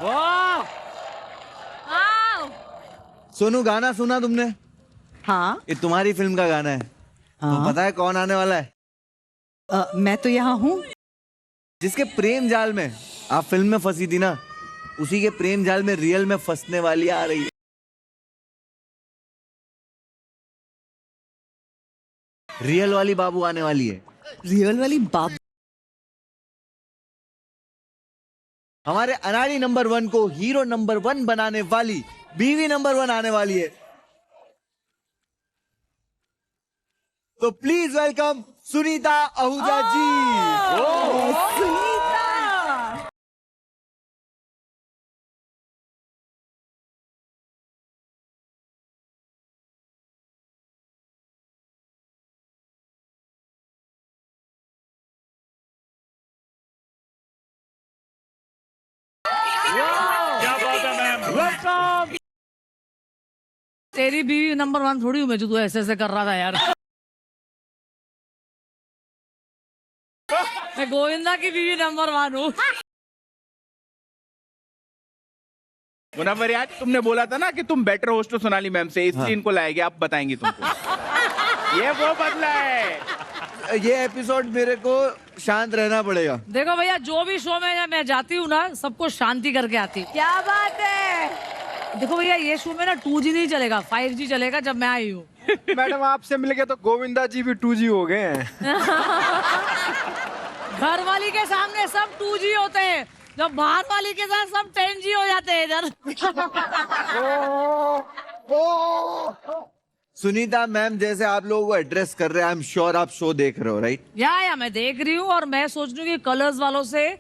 वाह! सोनू, गाना सुना तुमने? हाँ। ये तुम्हारी फिल्म का गाना है। तो पता है कौन आने वाला है? मैं तो यहाँ हूँ। जिसके प्रेम जाल में आप फिल्म में फंसी थी ना, उसी के प्रेम जाल में रियल में फंसने वाली आ रही है। रियल वाली बाबू आने वाली है। रियल वाली बाप। हमारे अनाड़ी नंबर 1 को हीरो नंबर 1 बनाने वाली बीवी नंबर 1 आने वाली है। तो प्लीज वेलकम सुनीता आहूजा जी। सुनीता। क्या बात है मैम। वेलकम। तेरी बीवी नंबर 1 थोड़ी हूँ मैं जो तू ऐसे ऐसे कर रहा था यार। मैं गोविंदा की बीवी नंबर 1 हूँ। मुनव्वर यार, तुमने बोला था ना कि तुम बेटर होस्ट हो सोनाली मैम से, इसलिए इनको लाएंगे, आप बताएंगी तुमको। ये वो बदला है। ये एपिसोड मेरे को शांत रहना पड़ेगा। देखो भैया, जो भी शो में मैं जाती हूँ ना, सबको शांति करके आती। क्या बात है। देखो भैया, ये शो में ना 2G नहीं चलेगा, 5G चलेगा जब मैं आई हूँ। मैडम आपसे मिलके तो गोविंदा जी भी 2G हो गए हैं। घर वाली के सामने सब 2G होते हैं, जब बाहर वाली के साथ सब 10G हो जाते हैं इधर। सुनीता मैम जैसे आप लोगों को एड्रेस कर रहे हैं, आई एम श्योर आप शो देख रहे हो, राइट? या मैं देख रही हूँ, और मैं सोच रही हूँ कि कलर्स वालों से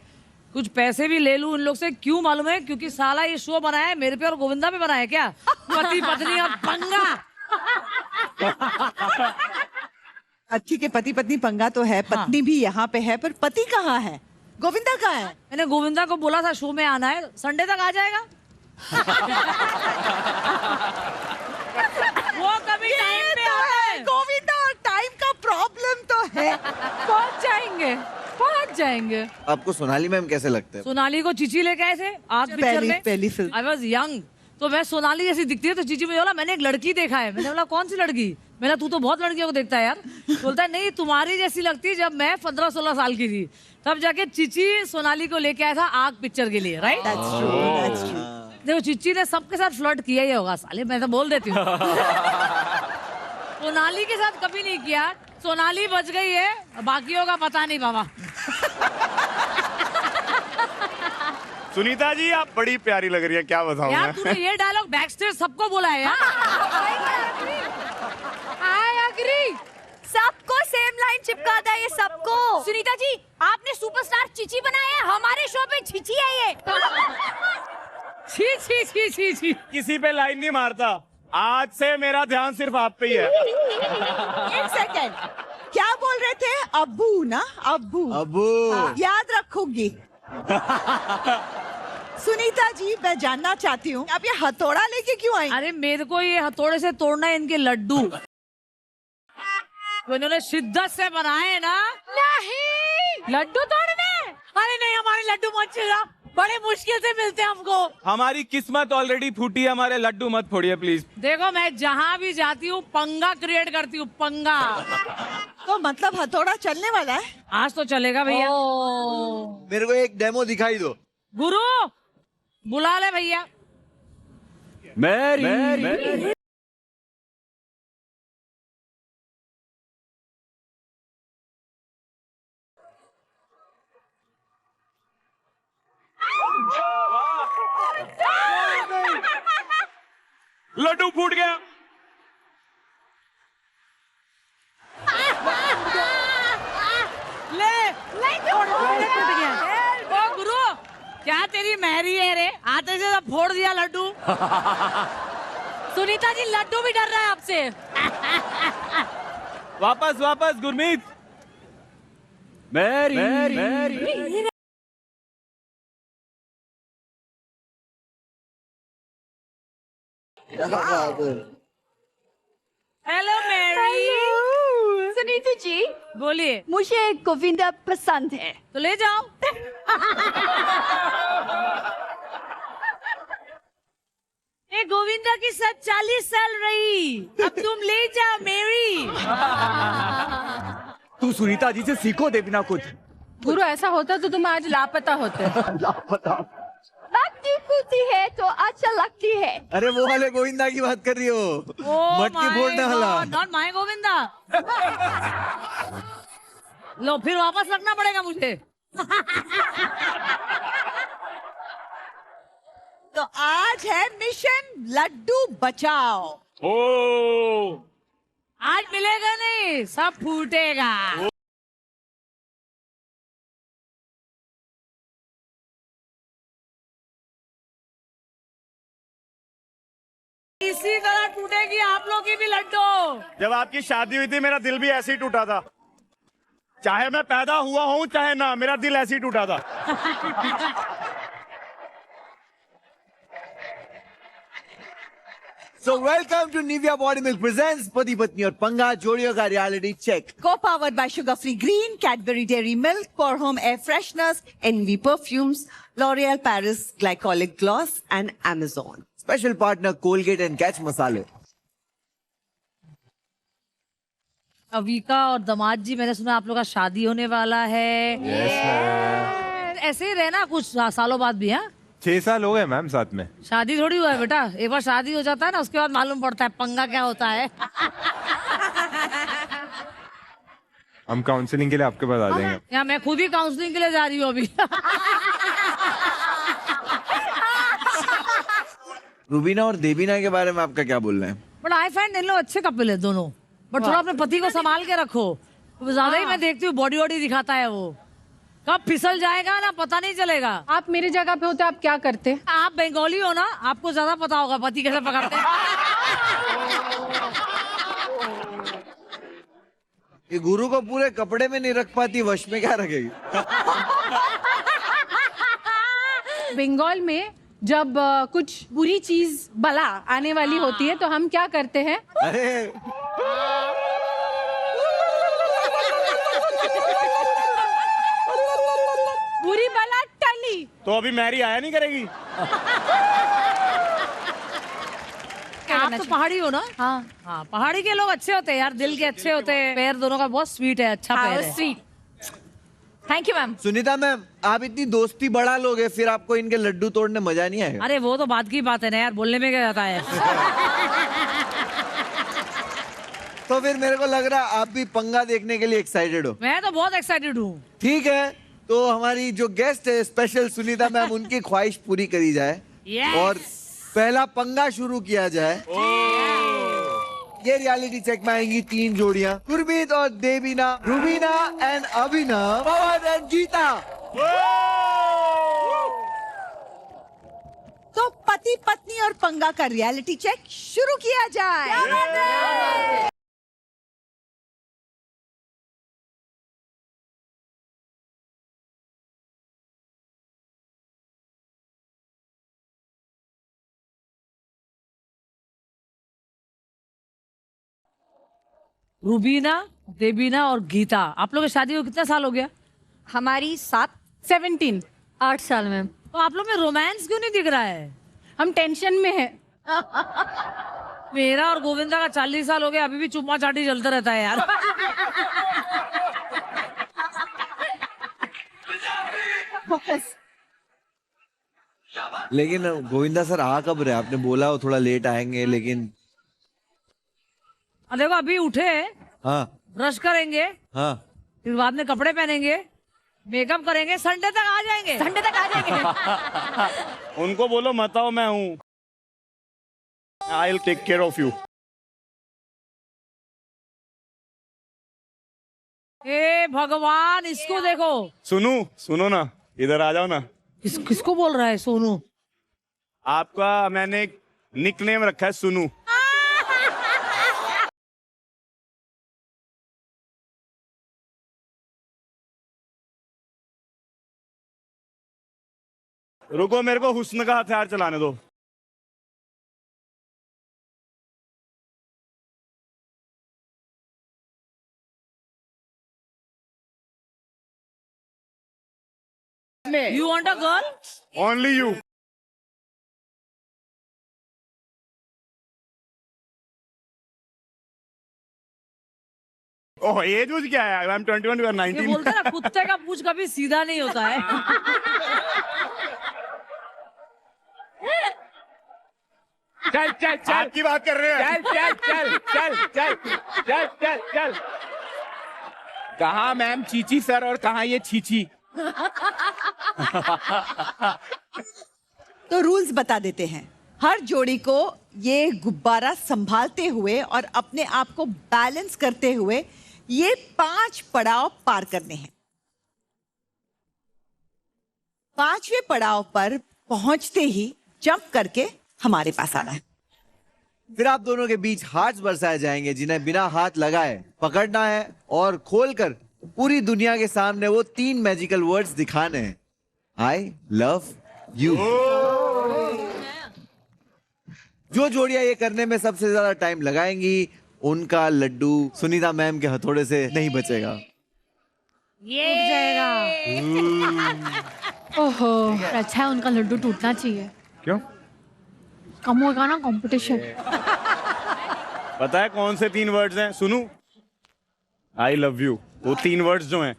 कुछ पैसे भी ले लूं इन लोग से। क्यों मालूम है? क्योंकि साला ये शो बनाया है मेरे पे और गोविंदा पे बनाया है क्या? पति पत्नी और पंगा। ठीक है, पति पत्नी पंगा तो है, पत्नी भी यहाँ पे है, पर पति कहाँ है? गोविंदा कहाँ है? मैंने गोविंदा को बोला था शो में आना है, संडे तक आ जाएगा। वो कभी टाइम पे आता है। गोविंदा और टाइम का प्रॉब्लम तो है। पहुंच जाएंगे, पहुंच जाएंगे। आपको सोनाली मैम कैसे लगते हैं? सोनाली को चीची लेके आए थे आग पिक्चर में। पहली फिल्म। आई वॉज यंग, तो मैं सोनाली जैसी दिखती है, तो चीची मुझे बोला मैंने एक लड़की देखा है। मैंने बोला कौन सी लड़की? मैंने तू तो बहुत लड़कियों को देखता है यार। बोलता है नहीं, तुम्हारी जैसी लगती है। जब मैं 15-16 साल की थी तब जाके चीची सोनाली को लेके आया था आग पिक्चर के लिए, right? That's true, that's true. देखो चिच्ची ने सबके साथ फ्लर्ट किया ही होगा साले, मैं तो बोल देती हूँ। सोनाली के साथ कभी नहीं किया। सोनाली बच गई है, बाकियों का पता नहीं बाबा। सुनीता जी आप बड़ी प्यारी लग रही है, क्या बताऊं यार मैं। तूने ये डायलॉग बैक स्टेज सबको बोला है यार। आई एग्री, सबको सेम लाइन चिपकाता है ये सबको। सुनीता जी, आपने सुपरस्टार चिची बनाया है, हमारे शो पे छिची है ये। छी छी छी छी छी। किसी पे लाइन नहीं मारता, आज से मेरा ध्यान सिर्फ आप पे ही है। एक सेकेंड, क्या बोल रहे थे? अब्बू ना, अब्बू। अबू याद रखूंगी। सुनीता जी, मैं जानना चाहती हूँ आप ये हथौड़ा लेके क्यों आई? अरे मेरे को ये हथौड़े से तोड़ना है इनके लड्डू। तो इन्होंने शिद्दत से बनाए ना। नहीं, लड्डू तोड़ने? अरे नहीं, हमारे लड्डू मत छीना, बड़े मुश्किल से मिलते हैं हमको। हमारी किस्मत ऑलरेडी फूटी है, हमारे लड्डू मत फोड़िए प्लीज। देखो मैं जहाँ भी जाती हूँ पंगा क्रिएट करती हूँ, पंगा। तो मतलब हथौड़ा चलने वाला है? आज तो चलेगा भैया। मेरे को एक डेमो दिखाई दो। गुरु बुला ले भैया। मैरी लड्डू फूट गया। ले ओ गुरु, क्या तेरी मैरी है रे? आते से तो फोड़ दिया लड्डू। सुनीता जी लड्डू भी डर रहा है आपसे। वापस वापस Gurmeet. Mary hello Mary. Sunita ji, बोलिए। मुझे गोविंदा पसंद है। तो ले जाओ। सब 40 साल रही, अब तुम ले जाओ मेरी। तू सुनीता जी से सीखो देवीना कुछ। गुरु ऐसा होता तो तुम आज लापता होते। लगती कुछ है तो अच्छा लगती है। अरे वो वाले गोविंदा की बात कर रही हो, मटकी फोड़ने वाला। Not my Govinda. लो फिर वापस रखना पड़ेगा मुझे। तो आज है मिशन लड्डू बचाओ। ओ आज मिलेगा नहीं, सब फूटेगा। इसी तरह टूटेगी आप लोग की भी लड्डू। जब आपकी शादी हुई थी मेरा दिल भी ऐसे ही टूटा था। चाहे मैं पैदा हुआ हूँ चाहे ना, मेरा दिल ऐसे ही टूटा था। So welcome to Nivea Body Milk presents पति पत्नी और पंगा जोड़ियों का reality check. Co-powered by Sugar Free Green, Cadbury Dairy Milk, For Home Air Fresheners, NV Perfumes, L'Oreal Paris Glycolic Gloss and Amazon. Special partner Colgate and catch मसाले। अविका और दामाद जी, मैंने सुना आप लोग का शादी होने वाला है। ऐसे ही रहना कुछ सालों बाद भी। हाँ 6 साल हो गए मैम साथ में। शादी थोड़ी हुआ है बेटा, एक बार शादी हो जाता है ना उसके बाद मालूम पड़ता है पंगा क्या होता है। हम काउंसलिंग के लिए आपके पास आ जाएंगे। या मैं खुद ही काउंसलिंग के लिए जा रही हूँ अभी। रुबीना और देवीना के बारे में आपका क्या बोलना है? बट आई फाइंड इन लोग अच्छे कपल है दोनों, बट थोड़ा अपने पति को संभाल के रखो। ज्यादा ही मैं देखती हूँ बॉडी वॉडी दिखाता है वो, कब फिसल जाएगा ना पता नहीं चलेगा। आप मेरी जगह पे होते आप क्या करते? आप बंगाली हो ना, आपको ज्यादा पता होगा पति कैसे पकड़ते हैं। ये गुरु को पूरे कपड़े में नहीं रख पाती, वश में क्या रखेगी? बंगाल में जब कुछ बुरी चीज बला आने वाली होती है तो हम क्या करते हैं? अरे बुरी बला टली। तो अभी मैरी आया नहीं करेगी। आप तो पहाड़ी हो ना? हाँ हाँ पहाड़ी के लोग अच्छे होते हैं यार, दिल के अच्छे होते हैं। पैर दोनों का बहुत स्वीट है, अच्छा पैर है। Sweet. Thank you ma'am. Sunita ma'am, आप इतनी दोस्ती बढ़ा लोगे फिर आपको इनके लड्डू तोड़ने मजा नहीं आएगा? अरे वो तो बात की बात है ना यार, बोलने में क्या जाता है। तो फिर मेरे को लग रहा है आप भी पंगा देखने के लिए एक्साइटेड हो। मैं तो बहुत एक्साइटेड हूँ। ठीक है, तो हमारी जो गेस्ट है स्पेशल सुनीता मैम, उनकी ख्वाहिश पूरी करी जाए Yes. और पहला पंगा शुरू किया जाए। ये रियलिटी चेक में आएंगी 3 जोड़ियां, गुरमीत और देवीना, रुबीना एंड अभिना, पवन एंड गीता। तो पति पत्नी और पंगा का रियलिटी चेक शुरू किया जाए। रूबीना, देबीना और गीता, आप लोग की शादी को कितना साल हो गया? हमारी 17। 8 साल में। तो आप लोग में रोमांस क्यों नहीं दिख रहा है? हम टेंशन में हैं। मेरा और गोविंदा का 40 साल हो गया, अभी भी चुम्मा चाटी चलता रहता है यार। लेकिन गोविंदा सर आ कब रहे? आपने बोला वो थोड़ा लेट आएंगे, लेकिन देखो अभी उठे, हाँ ब्रश करेंगे, हाँ फिर बाद में कपड़े पहनेंगे, मेकअप करेंगे, संडे तक आ जाएंगे। संडे तक आ जाएंगे। उनको बोलो मत आओ, मैं हूँ। I will take care of you. हे भगवान, इसको देखो। सुनो ना, इधर आ जाओ ना। किसको बोल रहा है सोनू? आपका मैंने एक निकनेम रखा है सुनू। रुको, मेरे को हुस्न का हथियार चलाने दो। You want a girl? Only you. Oh एज उज क्या है? आई एम 21, यू आर ये 19. बोलते हैं ना कुत्ते का पूंछ कभी सीधा नहीं होता है. चल चल चल आपकी बात कर रहे हैं. चल चल चल चल चल चल चल. कहाँ मैम चीची सर और कहाँ ये छीची? तो रूल्स बता देते हैं. हर जोड़ी को ये गुब्बारा संभालते हुए और अपने आप को बैलेंस करते हुए ये 5 पड़ाव पार करने हैं. 5वें पड़ाव पर पहुंचते ही जंप करके हमारे पास आना है. फिर आप दोनों के बीच हार्ट्स बरसाए जाएंगे जिन्हें बिना हाथ लगाए पकड़ना है और खोलकर पूरी दुनिया के सामने वो 3 मैजिकल वर्ड्स दिखाने हैं. I love you. जो जोड़ियां ये करने में सबसे ज्यादा टाइम लगाएंगी उनका लड्डू सुनीता मैम के हथौड़े से नहीं बचेगा. टूट जाएगा. ओहो, अच्छा है उनका लड्डू टूटना चाहिए. क्यों? कम होगा ना कंपटीशन. पता है कौन से 3 वर्ड्स हैं? सुनू. I love you. वो 3 वर्ड्स जो हैं.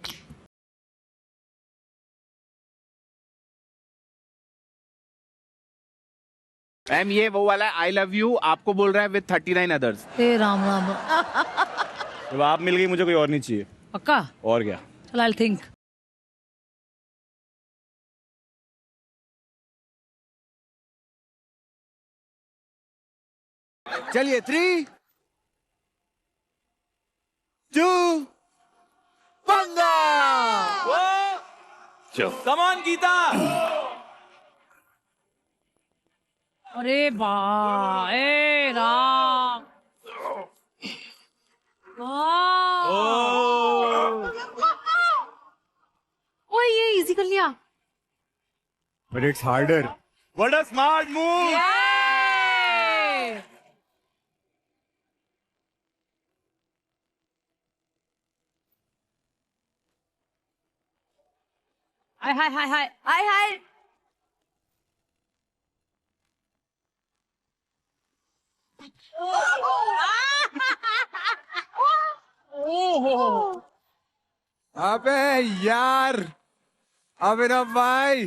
मैम ये वो वाला आई लव यू आपको बोल रहा है विद 39 अदर्स. हे राम राम. जब आप मिल गई मुझे कोई और नहीं चाहिए. पक्का? और क्या? चल आई थिंक. चलिए 3, 2, पंगा. Come on Geeta. अरे बा ए राम. ओए ये इजी कर लिया. But it's harder. What a smart move. हाय हाय हाय हाय. हाय हाय. अबे यार, अभिनव भाई.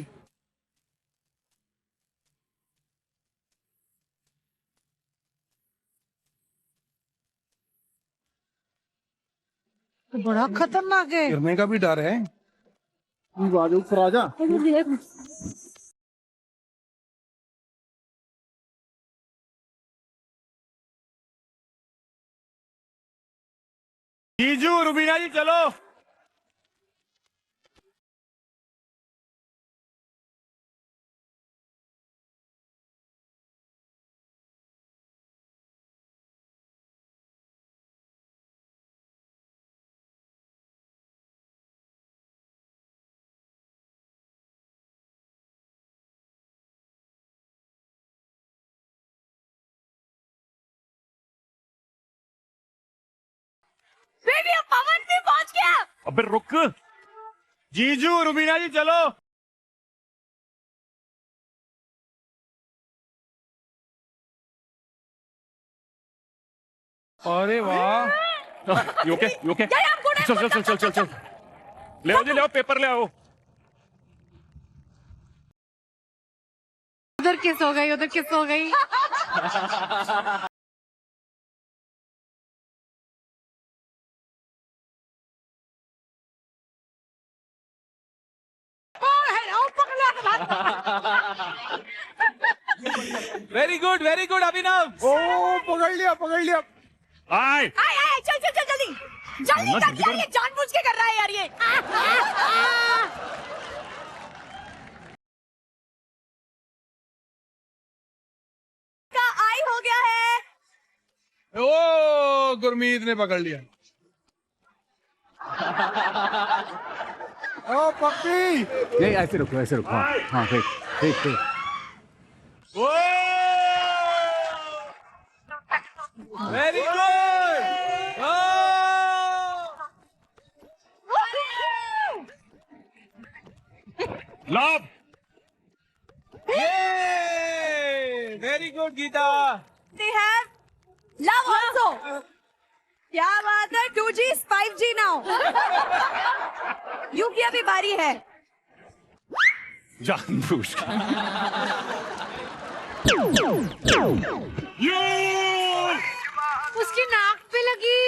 तो बड़ा खतरनाक है. गिरने का भी डर है. जीजू रुबीना जी चलो. बेबी अब पवन भी पहुंच गया. अबे रुक. जीजू रुबीना जी चलो. अरे वाह. You okay? You okay? Yeah, I'm good, I'm चल चल चल चल चल चल. ले आओ जी, ले आओ पेपर ले आओ. उधर किस हो गई, उधर किस हो गई. वेरी गुड अभिनव. ओ पकड़ लिया. आए. आय आय चल चल चल जल्दी जल्दी कर यार. ये जानबूझ के कर रहा है यार ये. का आई हो गया है. ओ गुरमीत ने पकड़ लिया. ओ पप्पी. नहीं ऐसे रुको. हाँ ठीक. Very good. Love. Very good Geeta. They have love also. क्या बात है 2G 5G नाउ यूं की अभी बारी है जानबूझ उसकी नाक पे लगी।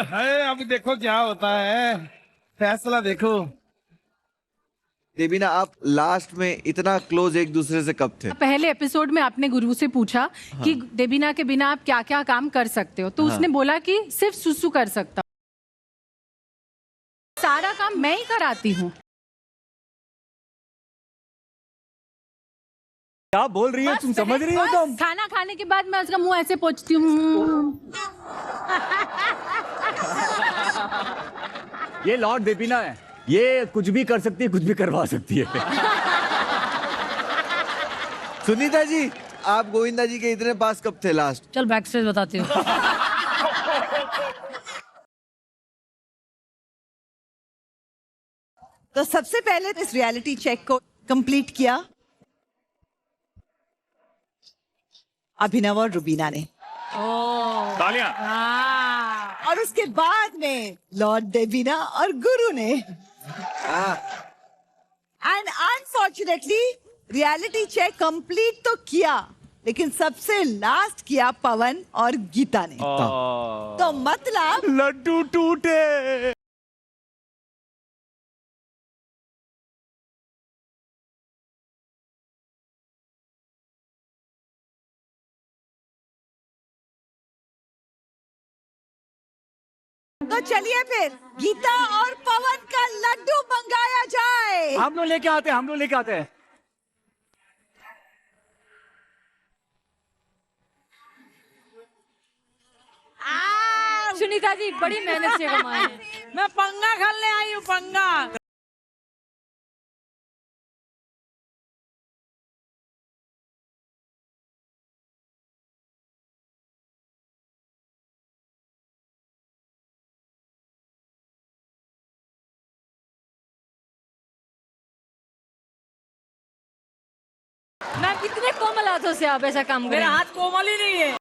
है अब देखो क्या होता है, फैसला देखो। देवीना, आप लास्ट में इतना क्लोज एक दूसरे से कब थे? पहले एपिसोड में आपने गुरु से पूछा कि देवीना के बिना आप क्या क्या काम कर सकते हो, तो उसने बोला कि सिर्फ सुसु कर सकता हूं। सारा काम मैं ही कराती हूँ। क्या बोल रही हो तुम, समझ रही हो तुम? खाना खाने के बाद मैं उसका मुंह ऐसे पोंछती हूँ। ये लॉर्ड देवीना है, ये कुछ भी कर सकती है, कुछ भी करवा सकती है। सुनीता जी, आप गोविंदा जी के इतने पास कब थे लास्ट? चल बैक स्टेज बताती हूँ। तो सबसे पहले इस रियलिटी चेक को कंप्लीट किया अभिनव और रुबीना ने, तालियां। और उसके बाद में लॉर्ड देवीना और गुरु ने। And unfortunately reality check complete तो किया, लेकिन सबसे लास्ट किया पवन और गीता ने। तो मतलब लड्डू टूटे। तो चलिए फिर गीता और पवन का लड्डू मंगाया जाए। हम लोग लेके आते हैं, हम लोग लेके आते हैं। सुनीता जी बड़ी मेहनत से कमाए हैं। मैं पंगा खेलने आई हूँ, पंगा। मैम कितने कोमल हाथों से आप ऐसा काम मेरा करें। हाथ कोमल ही नहीं है।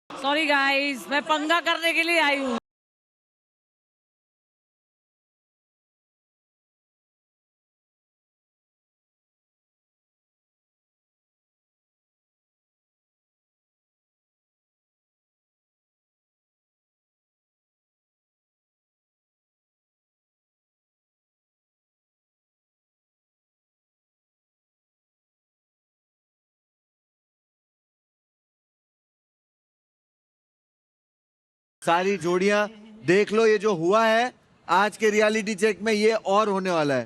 सॉरी गाइस, मैं पंगा करने के लिए आई हूँ। सारी जोड़ियां देख लो, ये जो हुआ है आज के रियलिटी चेक में, ये और होने वाला है।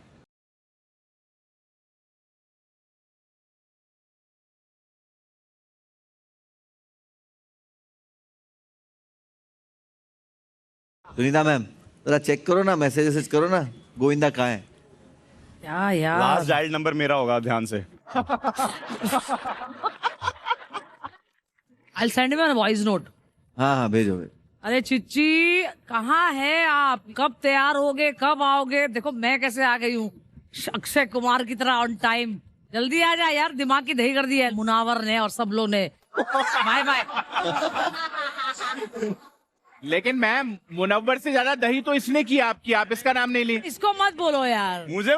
सुनीता मैम, जरा चेक करो ना, मैसेज करो ना, गोविंदा कहाँ है? क्या यार, लास्ट डायल नंबर मेरा होगा, ध्यान से। I'll send him a voice note. हाँ हाँ, भेजो भेजो। अरे चिच्ची, कहाँ है आप? कब तैयार होगे, कब आओगे? देखो मैं कैसे आ गई हूँ, अक्षय कुमार की तरह ऑन टाइम। जल्दी आ जा यार, दिमाग की दही कर दी है मुनावर ने और सब लोग ने। Bye bye. लेकिन मैम, मुनव्वर से ज्यादा दही तो इसने की आपकी, आप इसका नाम नहीं ली। इसको मत बोलो यार। मुझे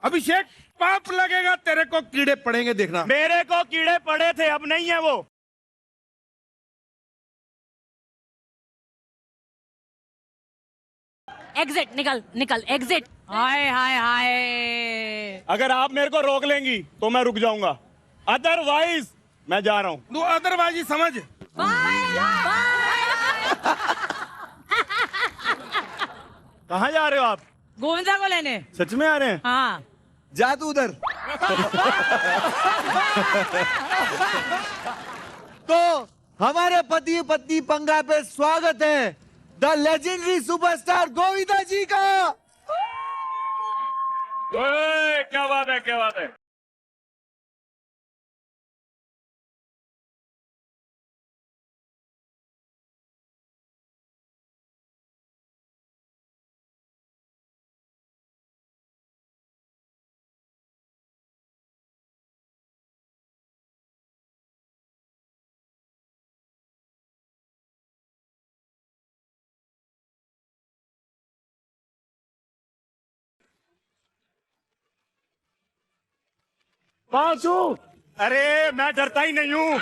अभिषेक, पाप लगेगा, तेरे को कीड़े पड़ेंगे, देखना। मेरे को कीड़े पड़े थे, अब नहीं है वो। एग्जिट, निकल निकल, एग्जिट। हाय हाय हाय। अगर आप मेरे को रोक लेंगी तो मैं रुक जाऊंगा, अदरवाइज मैं जा रहा हूँ। तू अदरवाइज समझ। कहाँ जा रहे हो आप? गोविंदा को लेने। सच में आ रहे हैं? हाँ। जा तू उधर। तो हमारे पति पत्नी पंगा पे स्वागत है द लेजेंडरी सुपरस्टार गोविंदा जी का। क्या बात है, क्या बात है। पांचू। अरे मैं डरता ही नहीं हूँ।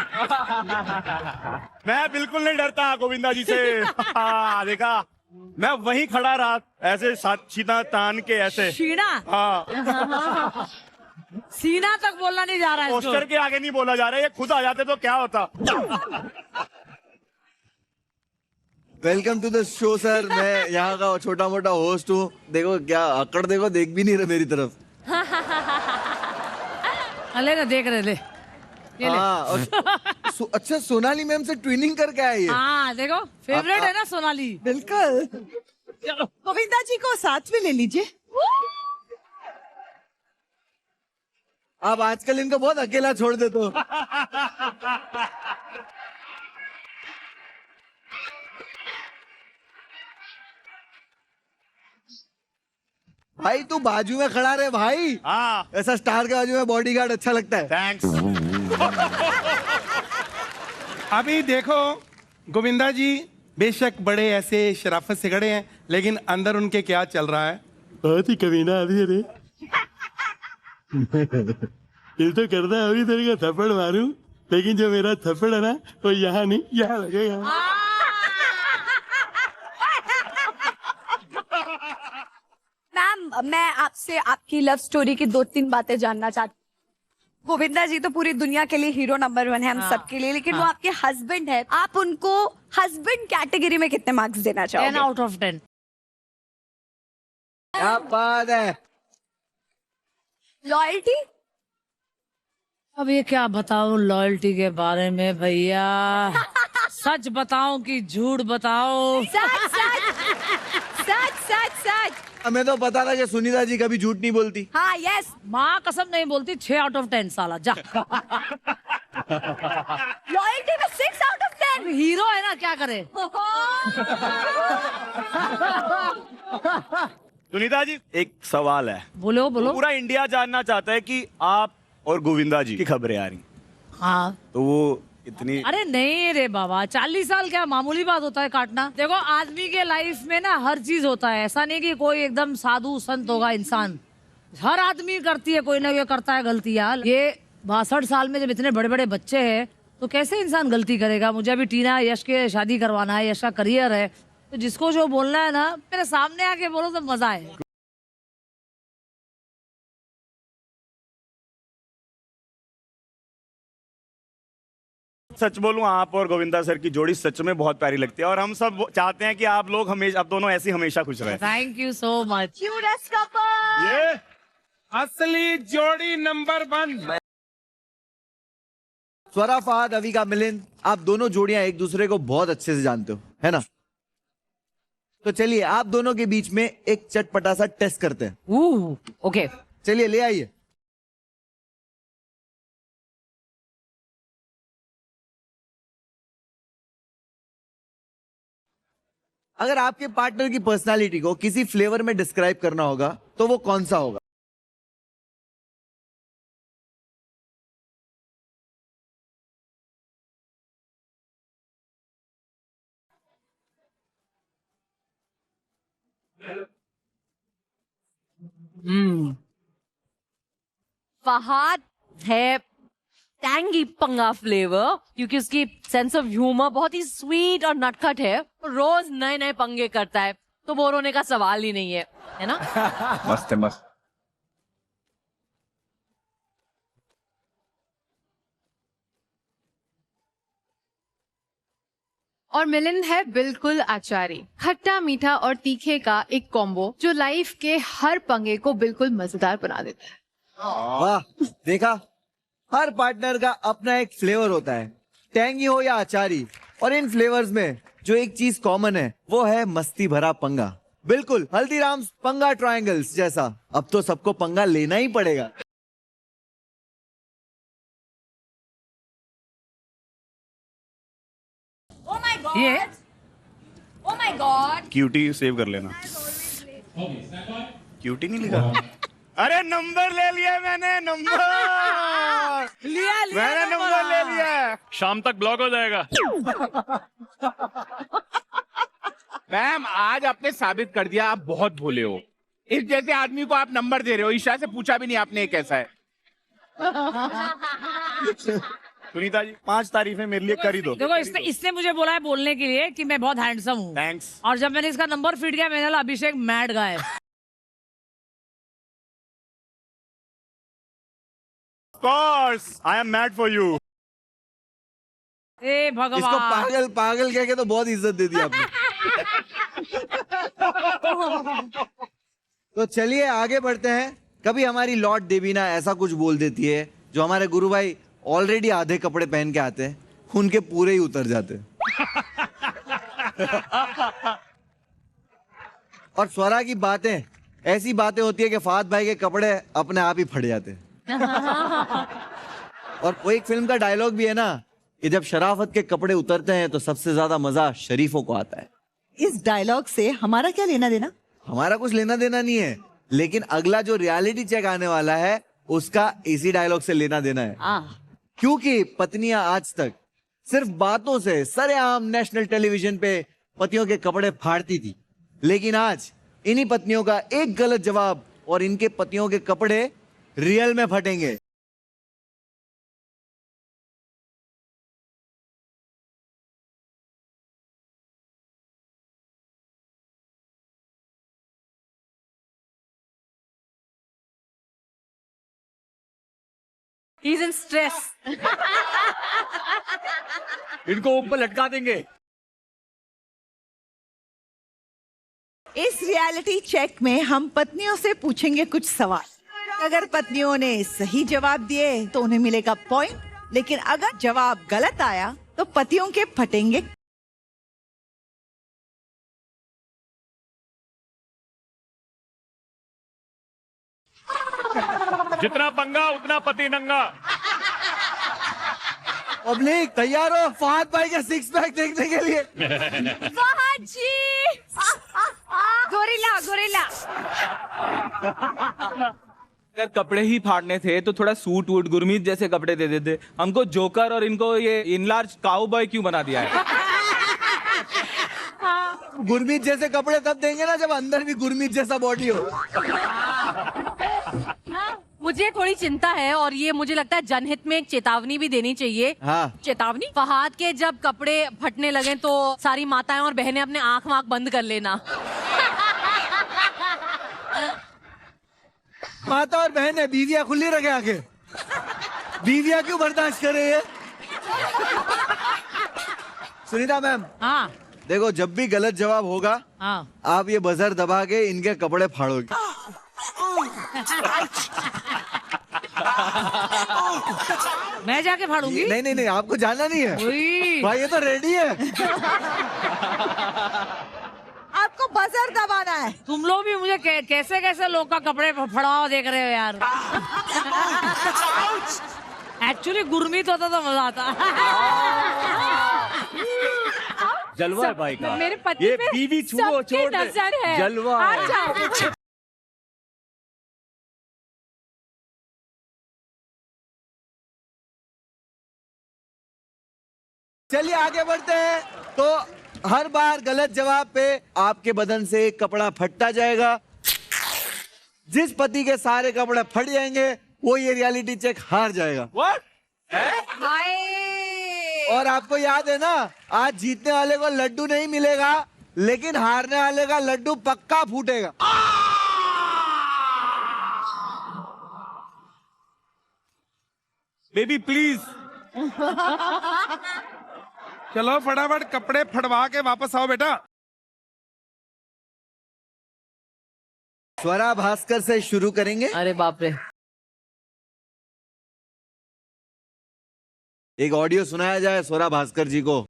मैं बिल्कुल नहीं डरता गोविंदा जी से। देखा, मैं वहीं खड़ा रहा ऐसे सीना तान के ऐसे। शीना। हाँ, सीना तक बोलना नहीं जा रहा है इसको। पोस्टर के आगे नहीं बोला जा रहा है, ये खुद आ जाते तो क्या होता। Welcome to the show sir. मैं यहाँ का छोटा मोटा होस्ट हूँ। देखो क्या अकड़, देखो देख भी नहीं रहे मेरी तरफ। ले ना, देख रहे ले। ये ले। हाँ, और अच्छा सोनाली मैम से ट्विनिंग करके आई है। हाँ देखो, फेवरेट है ना सोनाली। बिल्कुल। गोविंदा जी को साथ में ले लीजिए। आप आजकल इनको बहुत अकेला छोड़ देते हो। भाई तू बाजू में खड़ा रहे भाई। हाँ, ऐसा स्टार के बाजू में बॉडीगार्ड अच्छा लगता है। थैंक्स। अभी देखो गोविंदा जी बेशक बड़े ऐसे शराफत से खड़े हैं, लेकिन अंदर उनके क्या चल रहा है? बहुत ही कमीना आदमी है रे। ये तो करता है अभी तेरे का थप्पड़ मारूं, लेकिन जो मेरा थप्पड़ है ना वो यहाँ नहीं, यहाँ लगेगा। मैम, मैं आपसे आपकी लव स्टोरी की 2-3 बातें जानना चाहती हूँ। गोविंदा जी तो पूरी दुनिया के लिए हीरो नंबर 1 है हम सबके लिए, लेकिन वो आपके हस्बैंड है। आप उनको हस्बैंड कैटेगरी में कितने मार्क्स देना 10 चाहोगे? Out of 10। क्या बात है। लॉयल्टी? अब ये क्या बताऊं लॉयल्टी के बारे में भैया। सच बताऊं कि झूठ बताऊं? सच सच सच सच सच। हमें तो पता था कि सुनीता जी कभी झूठ नहीं बोलती। हाँ, यस। माँ कसम नहीं बोलती। 6 आउट ऑफ 10 साला जा। लॉयल्टी में 6 आउट ऑफ 10। हीरो है ना, क्या करे। सुनीता जी, एक सवाल है। बोलो बोलो। पूरा इंडिया जानना चाहता है कि आप और गोविंदा जी की खबरें आ रही, हाँ तो वो इतनी। अरे नहीं रे बाबा, 40 साल क्या मामूली बात होता है काटना। देखो आदमी के लाइफ में ना हर चीज होता है। ऐसा नहीं कि कोई एकदम साधु संत होगा इंसान। हर आदमी करती है, कोई ना कोई करता है गलतियां। ये 62 साल में जब इतने बड़े बड़े बच्चे हैं तो कैसे इंसान गलती करेगा। मुझे अभी टीना यश के शादी करवाना है, यश का करियर है, तो जिसको जो बोलना है ना मेरे सामने आके बोलो तो मजा है। सच बोलूं, आप और गोविंदा सर की जोड़ी सच में बहुत प्यारी लगती है, और हम सब चाहते हैं कि आप लोग हमेशा, आप दोनों ऐसे हमेशा खुश रहे। Thank you so much. Cutest couple. ये असली जोड़ी नंबर 1। स्वरा फहद, अवी का मिलिंद, आप दोनों जोड़ियां एक दूसरे को बहुत अच्छे से जानते हो, है ना? तो चलिए आप दोनों के बीच में एक चटपटा सा टेस्ट करते हैं। ओके। चलिए ले आइए। अगर आपके पार्टनर की पर्सनालिटी को किसी फ्लेवर में डिस्क्राइब करना होगा तो वो कौन सा होगा? फहाद है टैंगी पंगा फ्लेवर, क्योंकि उसकी सेंस ऑफ ह्यूमर बहुत ही स्वीट और नटखट है। रोज नए नए पंगे करता है, तो बोर होने का सवाल ही नहीं है ना? मस्त है, मस्त। और मिलिंद है बिल्कुल आचारी, खट्टा मीठा और तीखे का एक कॉम्बो जो लाइफ के हर पंगे को बिल्कुल मजेदार बना देता है। वाह, देखा, हर पार्टनर का अपना एक फ्लेवर होता है, टैंगी हो या अचारी। और इन फ्लेवर्स में जो एक चीज कॉमन है वो है मस्ती भरा पंगा। बिल्कुल हल्दीराम्स पंगा ट्रायंगल्स जैसा। अब तो सबको पंगा लेना ही पड़ेगा। Oh my God. ये Oh my God. Cutie save कर लेना। क्यूटी नहीं लिखा? अरे नंबर ले लिया मैंने, नंबर मैंने नंबर ले लिया। शाम तक ब्लॉक हो जाएगा। मैम आज आपने साबित कर दिया आप बहुत भोले हो। इस जैसे आदमी को आप नंबर दे रहे हो। ईशा से पूछा भी नहीं आपने कैसा है। सुनीता जी 5 तारीफें मेरे लिए कर ही दो। देखो इसने मुझे बोला है बोलने के लिए कि मैं बहुत हैंडसम हूँ। थैंक्स। और जब मैंने इसका नंबर फीड किया मैंने बोला Abhishek mad guy. Course I am mad for you. ए भगवान, इसको पागल पागल कह के तो बहुत इज्जत दे दी आपने। तो चलिए आगे बढ़ते हैं। कभी हमारी लॉर्ड देवीना ऐसा कुछ बोल देती है जो हमारे गुरु भाई ऑलरेडी आधे कपड़े पहन के आते हैं, उनके पूरे ही उतर जाते हैं। और स्वरा की बातें ऐसी बातें होती है कि फहद भाई के कपड़े अपने आप ही फट जाते हैं। और वो एक फिल्म का डायलॉग भी है ना कि जब शराफत के कपड़े उतरते हैं तो सबसे ज्यादा मजा शरीफों को आता है। इस डायलॉग से हमारा क्या लेना देना? हमारा कुछ लेना देना नहीं है, लेकिन अगला जो रियलिटी चेक आने वाला है उसका इसी डायलॉग से लेना देना है। क्योंकि पत्नियां आज तक सिर्फ बातों से सरेआम नेशनल टेलीविजन पे पतियों के कपड़े फाड़ती थी, लेकिन आज इन्हीं पत्नियों का एक गलत जवाब और इनके पतियों के कपड़े रियल में फटेंगे। He's in stress. इनको ऊपर लटका देंगे। इस रियलिटी चेक में हम पत्नियों से पूछेंगे कुछ सवाल। अगर पत्नियों ने सही जवाब दिए तो उन्हें मिलेगा पॉइंट, लेकिन अगर जवाब गलत आया तो पतियों के फटेंगे। जितना पंगा उतना पति नंगा। पब्लिक तैयार हो फहद भाई के सिक्स पैक देखने के लिए? फहद जी, गोरिल्ला गोरिल्ला। अगर कपड़े ही फाड़ने थे तो थोड़ा सूट वूट गुरमीत जैसे कपड़े दे देते। हमको जोकर और इनको ये इनलार्ज काउबॉय क्यों बना दिया है? गुरमीत जैसे कपड़े तब देंगे ना जब अंदर भी गुरमीत जैसा बॉडी हो। मुझे थोड़ी चिंता है और ये मुझे लगता है जनहित में एक चेतावनी भी देनी चाहिए। हाँ। चेतावनी, फहद के जब कपड़े फटने लगे तो सारी माताएं और बहनें अपने आंख वाँख बंद कर लेना। माता और बहन है, बीवियां खुली रखे आके। बीवियां क्यों बर्दाश्त कर रही है? सुनीता मैम, हाँ देखो जब भी गलत जवाब होगा हाँ आप ये बजर दबा के इनके कपड़े फाड़ोगे। मैं जाके फाड़ूंगी। नहीं नहीं नहीं, आपको जाना नहीं है उई। भाई, ये तो रेडी है। आपको बजर दबाना है। तुम लोग भी मुझे कैसे कैसे लोग का कपड़े फड़ा हुआ देख रहे हो यार। एक्चुअली गुरमीत होता तो मजा आता। जलवा है भाई का। मेरे पति ये पे बीवी छुओ सबकी छोड़ दे। नजर है। जलवा है। अच्छा। चलिए आगे बढ़ते हैं। तो हर बार गलत जवाब पे आपके बदन से एक कपड़ा फटता जाएगा। जिस पति के सारे कपड़े फट जाएंगे वो ये रियलिटी चेक हार जाएगा। What? और आपको याद है ना, आज जीतने वाले को लड्डू नहीं मिलेगा, लेकिन हारने वाले का लड्डू पक्का फूटेगा। Baby please. चलो फटाफट कपड़े फटवा के वापस आओ बेटा। स्वरा भास्कर से शुरू करेंगे। अरे बाप रे। एक ऑडियो सुनाया जाए स्वरा भास्कर जी को।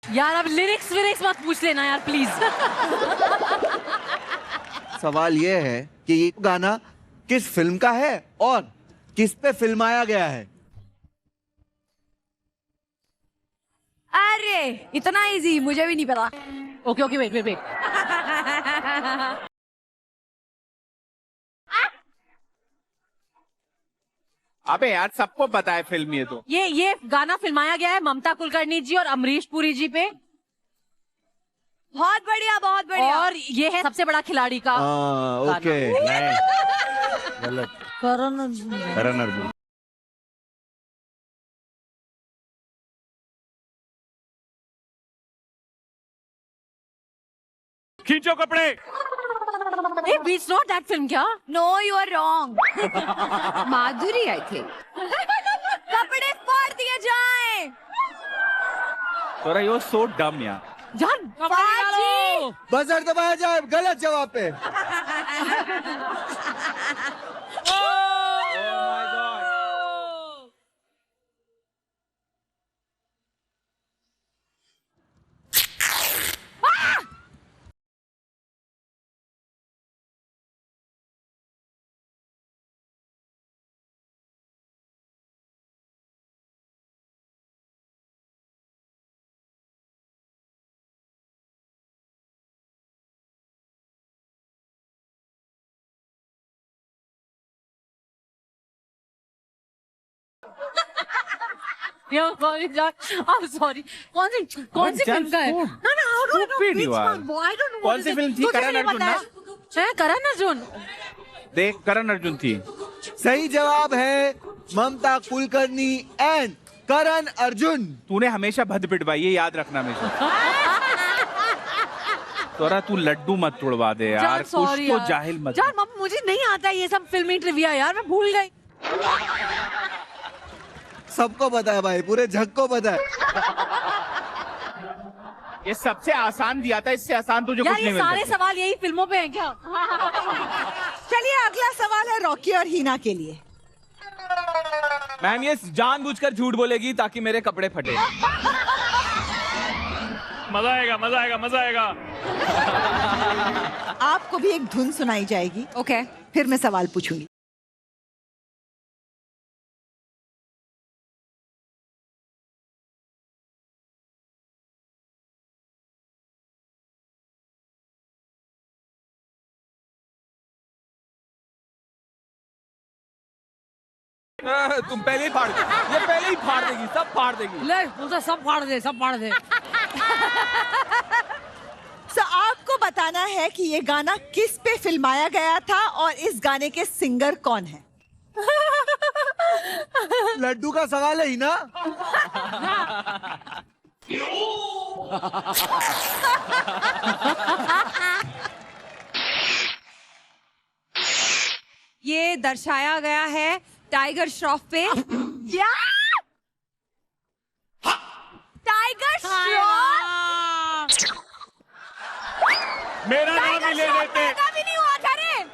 यार अब लिरिक्स विरिक्स मत पूछ लेना यार प्लीज। सवाल ये है कि ये गाना किस फिल्म का है और किस पे फिल्माया गया है। अरे इतना इजी, मुझे भी नहीं पता। Okay okay wait wait wait अबे यार सबको पता है फिल्म ये तो। ये गाना फिल्माया गया है ममता कुलकर्णी जी और अमरीश पुरी जी पे। बहुत बढ़िया, बहुत बढ़िया। और ये है सबसे बड़ा खिलाड़ी का ओके। गलत। करण करण अर्जुन। खींचो कपड़े। इट्स नॉट दैट फिल्म क्या? No you are wrong. Madhuri I think. कपड़े फाड़ दिए जाएं। तोरा यो सो डम यार। जान कपड़े निकालो। बजर दबाया जाए गलत जवाब पे। I'm sorry. कौन सी फिल्म का है? ना I don't know Stupid which you are. one. I don't know. कौन सी फिल्म थी? करण अर्जुन ना? करण अर्जुन। देख करण अर्जुन थी। सही जवाब है ममता कुलकर्णी एंड करण अर्जुन। तूने हमेशा भद पिटवाई ये याद रखना हमेशा। तोरा तू लड्डू मत तोड़वा दे यार, कुछ तो जाहिल मत। जान मम्मी मुझे नहीं आता ये सब फिल्मी ट्रिविया यार, मैं भूल गई। सबको पता है भाई, पूरे जग को पता है। ये सबसे आसान दिया था, इससे आसान तुझे कुछ यार नहीं ये मिल सारे सकता। सवाल यही फिल्मों पे हैं क्या? चलिए अगला सवाल है रॉकी और हीना के लिए। मैम ये जानबूझकर झूठ बोलेगी ताकि मेरे कपड़े फटे। मजा आएगा, मजा आएगा, मजा आएगा। आपको भी एक धुन सुनाई जाएगी। ओके। फिर मैं सवाल पूछूंगी। तुम पहले ही फाड़ ये पहले ही फाड़ देगी, सब फाड़ देगी। ले उसे सब फाड़ दे, सब फाड़ दे। आपको बताना है कि ये गाना किस पे फिल्माया गया था और इस गाने के सिंगर कौन है। लड्डू का सवाल है ही ना। ये दर्शाया गया है टाइगर श्रॉफ पे। क्या? टाइगर श्रॉफ? मेरा नाम ही ले लेते। पैदा भी नहीं हुआ था रे।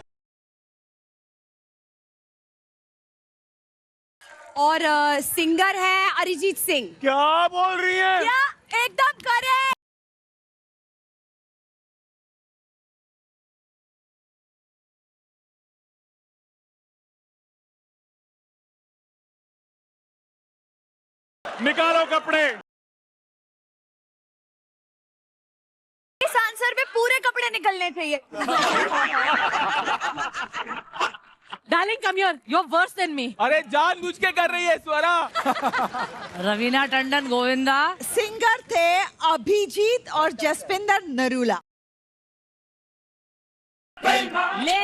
और सिंगर है अरिजीत सिंह। क्या बोल रही है? क्या? एकदम करेक्ट। निकालो कपड़े। इस आंसर पे पूरे कपड़े निकलने चाहिए। Darling come here, you are worse than me. अरे जानबूझ के कर रही है स्वरा। रवीना टंडन गोविंदा। सिंगर थे अभिजीत और जसपिंदर नरूला। ले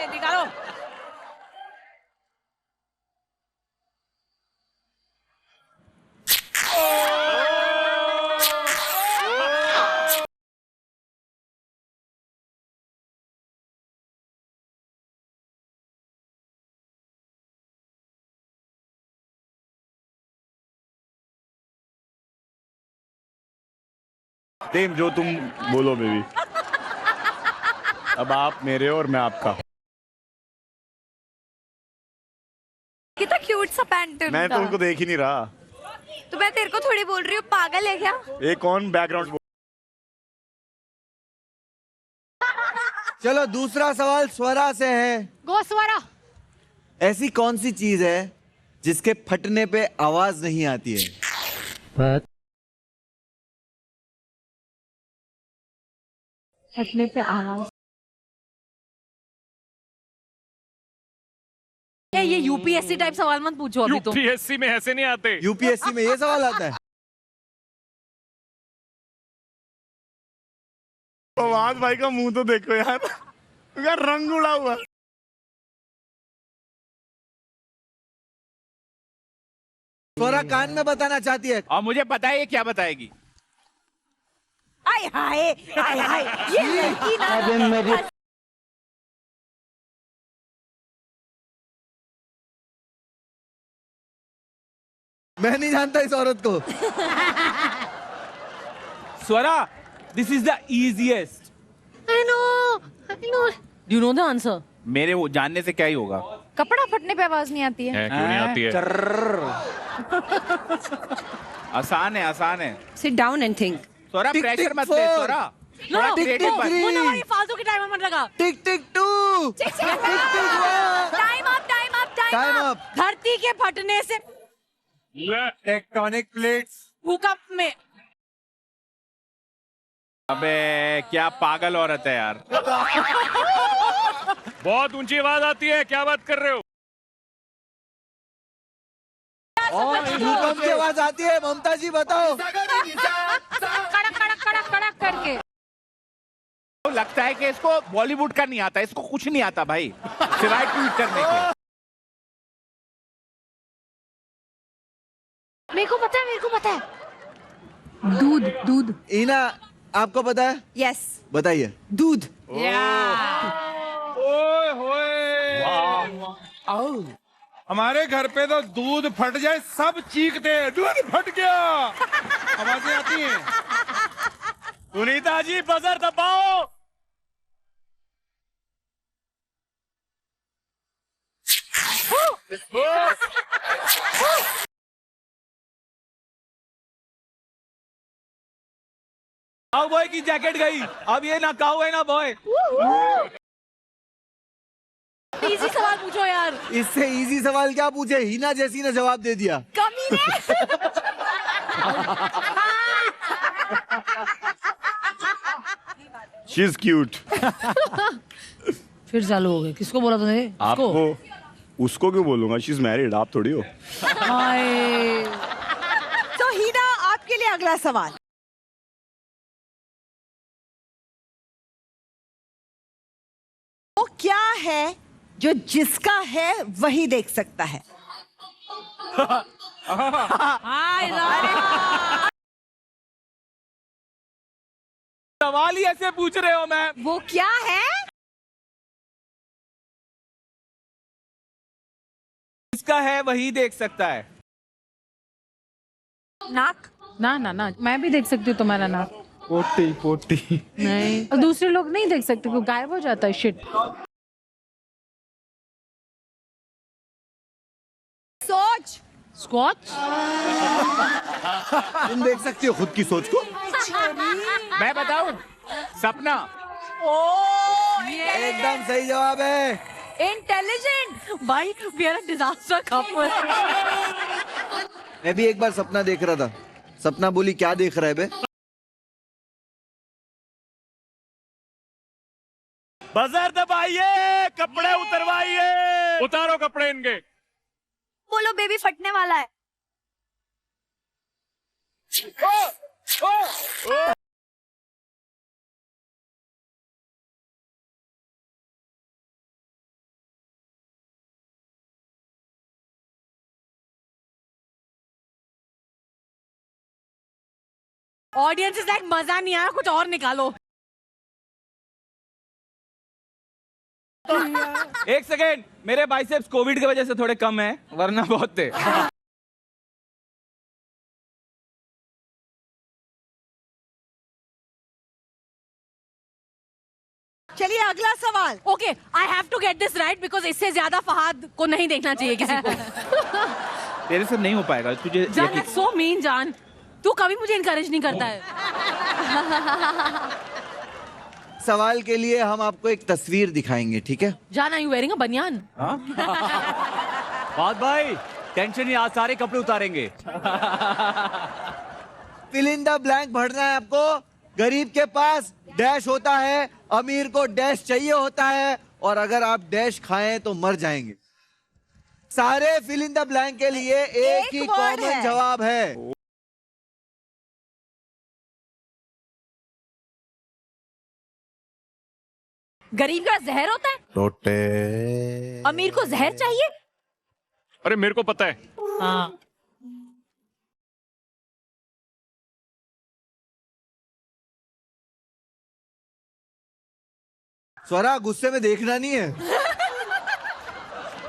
निकालो। सेम जो तुम बोलो बेबी। अब आप मेरे और मैं आपका। कितना क्यूट सा पैंटर्न। मैं तो उनको देख ही नहीं रहा। तो मैं तेरे को थोड़ी बोल रही हूँ, पागल है क्या? ये कौन बैकग्राउंड? चलो दूसरा सवाल स्वरा से है। गो स्वरा। ऐसी कौन सी चीज है जिसके फटने पे आवाज नहीं आती है? फटने पे आवाज। ये यूपीएससी टाइप सवाल मत पूछो अभी तो। यूपीएससी में ऐसे नहीं आते। यूपीएससी में ये सवाल आता है? फवाद भाई का मुंह तो देखो यार, उसका रंग उड़ा हुआ। स्वरा कान में बताना चाहती है। और मुझे पता है ये क्या बताएगी। आय हाय आय हाय, ये लड़की ना मैं नहीं जानता इस औरत को। Swara, this is the easiest. I know. Do you know the answer? मेरे वो जानने से क्या ही होगा। कपड़ा फटने पे आवाज नहीं आती है। क्यों नहीं आती है? आसान है, आसान है। Sit down and think. Swara tick, pressure tick, मत ले फोर। स्वरा। No, थोड़ा no, creative no, बन। वो ना ये फालतू के टाइम मत लगा। टिक टिक 2। Time up time up time up. धरती के फटने से टेक्टोनिक प्लेट्स। भूकंप में। अबे क्या पागल औरत है यार। बहुत ऊंची आवाज आती है, क्या बात कर रहे हो? भूकंप की आवाज आती है। ममता जी बताओ। कड़क कड़क कड़क कड़क करके। तो लगता है कि इसको बॉलीवुड का नहीं आता, इसको कुछ नहीं आता भाई, सिवाय ट्वीट करने के। मेरे को पता है। दूध दूध। इना, आपको पता है? यस, बताइए। दूध। ओए होए। हमारे घर पे तो दूध फट जाए सब चीखते हैं, दूध फट गया। आवाजें आती हैं। सुनीता जी बजर दबाओ। काउ बॉय की जैकेट गई। अब ये ना काउ है ना बॉय। इजी सवाल पूछो यार। इससे इजी सवाल क्या पूछे? हिना जैसी ने जवाब दे दिया। She is cute. फिर चालू हो गए। किसको बोला तूने? आपको उसको क्यों बोलूंगा? शी इज मैरिड, आप थोड़ी हो। तो हिना, आपके लिए अगला सवाल। वो क्या है जो जिसका है वही देख सकता है? सवाल ही ऐसे पूछ रहे हो मैम। वो क्या है? जिसका है वही देख सकता है। नाक। ना ना ना, मैं भी देख सकती हूँ तुम्हारा नाक। पोटी पोटी। नहीं, और दूसरे लोग नहीं देख सकते क्यों? गायब हो जाता है। शिट। सोच। स्कॉच। तुम देख सकते हो खुद की सोच को। मैं बताऊं? सपना। एकदम सही जवाब है। इंटेलिजेंट भाई, we are a disaster couple. मैं भी एक बार सपना देख रहा था। सपना बोली, क्या देख रहा है बे? बजर दबाइए, कपड़े उतरवाइए। उतारो कपड़े इनके। बोलो बेबी फटने वाला है। ऑडियंस इज लाइक मजा नहीं आया, कुछ और निकालो। एक सेकेंड, मेरे बाइसेप्स कोविड की वजह से थोड़े कम है, वरना बहुत थे। चलिए अगला सवाल। Okay, I have to get this right because इससे ज्यादा फहाद को नहीं देखना चाहिए किसी को। तेरे से नहीं हो पाएगा तुझे। जान, that's so mean जान। तू कभी मुझे इनकरेज नहीं करता है। सवाल के लिए हम आपको एक तस्वीर दिखाएंगे, ठीक है? जान, आर यू वेयरिंग अ बनियान? बात भाई, टेंशन नहीं, आज सारे कपड़े उतारेंगे। फिल इन द ब्लैंक भरना है आपको। गरीब के पास डैश होता है, अमीर को डैश चाहिए होता है, और अगर आप डैश खाएं तो मर जाएंगे। सारे फिल इन द ब्लैंक के लिए एक ही word कॉमन है। जवाब है। गरीब का जहर होता है, टोटे। अमीर को जहर चाहिए। अरे मेरे को पता है। हाँ स्वरा गुस्से में देखना नहीं है।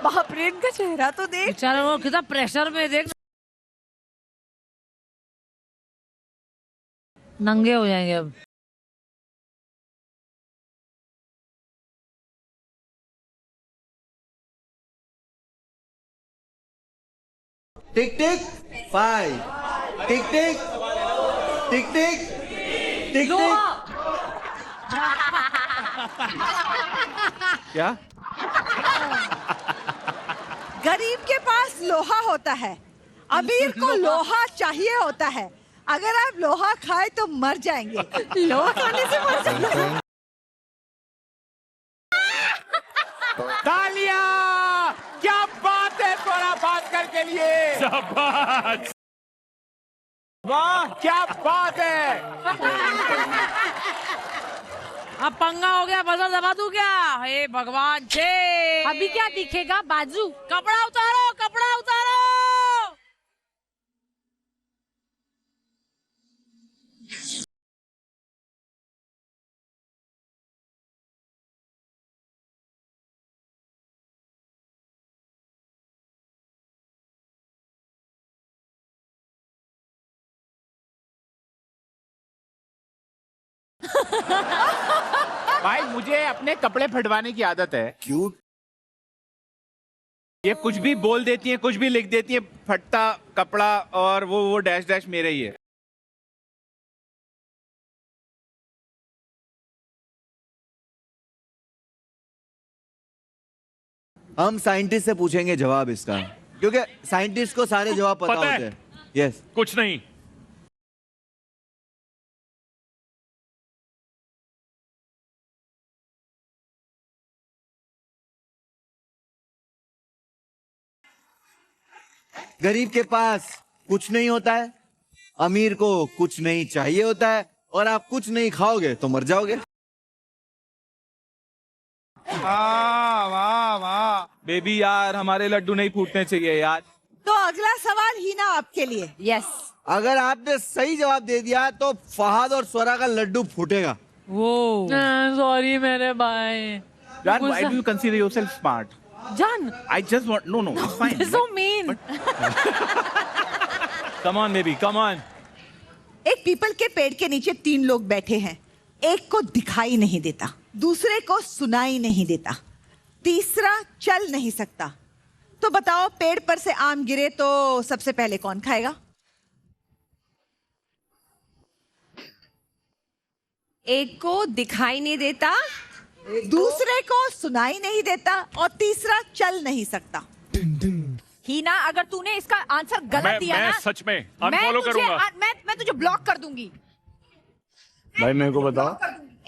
बाप रे, इनका चेहरा तो देख। बेचारे वो कितना प्रेशर में देख, नंगे हो जाएंगे अब। टिक टिक 5, टिक टिक टिक टिक टिक टिक। क्या? गरीब के पास लोहा होता है, अमीर को लोहा चाहिए होता है। अगर आप लोहा खाए तो मर जाएंगे, लोहा खाने से मर जाएंगे। तालियां! क्या बात है स्वरा भास्कर के लिए। शाबाश। वाह क्या बात है। अब पंगा हो गया, बजर दबा दूं क्या? हे भगवान छे। अभी क्या दिखेगा? बाजू। कपड़ा उतारो, कपड़ा उतारो। भाई मुझे अपने कपड़े फटवाने की आदत है। क्यों? ये कुछ भी बोल देती है, कुछ भी लिख देती है, फटता कपड़ा, और वो डैश डैश मेरे ही है। हम साइंटिस्ट से पूछेंगे जवाब इसका, क्योंकि साइंटिस्ट को सारे जवाब पता पता है। होते हैं। यस। कुछ नहीं। गरीब के पास कुछ नहीं होता है, अमीर को कुछ नहीं चाहिए होता है, और आप कुछ नहीं खाओगे तो मर जाओगे। वाह वाह वाह। बेबी यार हमारे लड्डू नहीं फूटने चाहिए यार। तो अगला सवाल ही ना आपके लिए। यस। अगर आपने सही जवाब दे दिया तो फहाद और स्वरा का लड्डू फूटेगा। वो सॉरी मेरे भाई। Jan, why do you consider yourself smart? जान, I just want no, it's fine. so mean. Come on baby, come on. एक पीपल के पेड़ के नीचे 3 लोग बैठे हैं। एक को दिखाई नहीं देता, दूसरे को सुनाई नहीं देता, तीसरा चल नहीं सकता। तो बताओ, पेड़ पर से आम गिरे तो सबसे पहले कौन खाएगा? एक को दिखाई नहीं देता, दूसरे को सुनाई नहीं देता, और तीसरा चल नहीं सकता। हीना, अगर तूने इसका आंसर गलत दिया मैं ना, सच में अनफॉलो करूंगा। मैं तुझे ब्लॉक कर दूंगी। भाई मेरे को बताओ।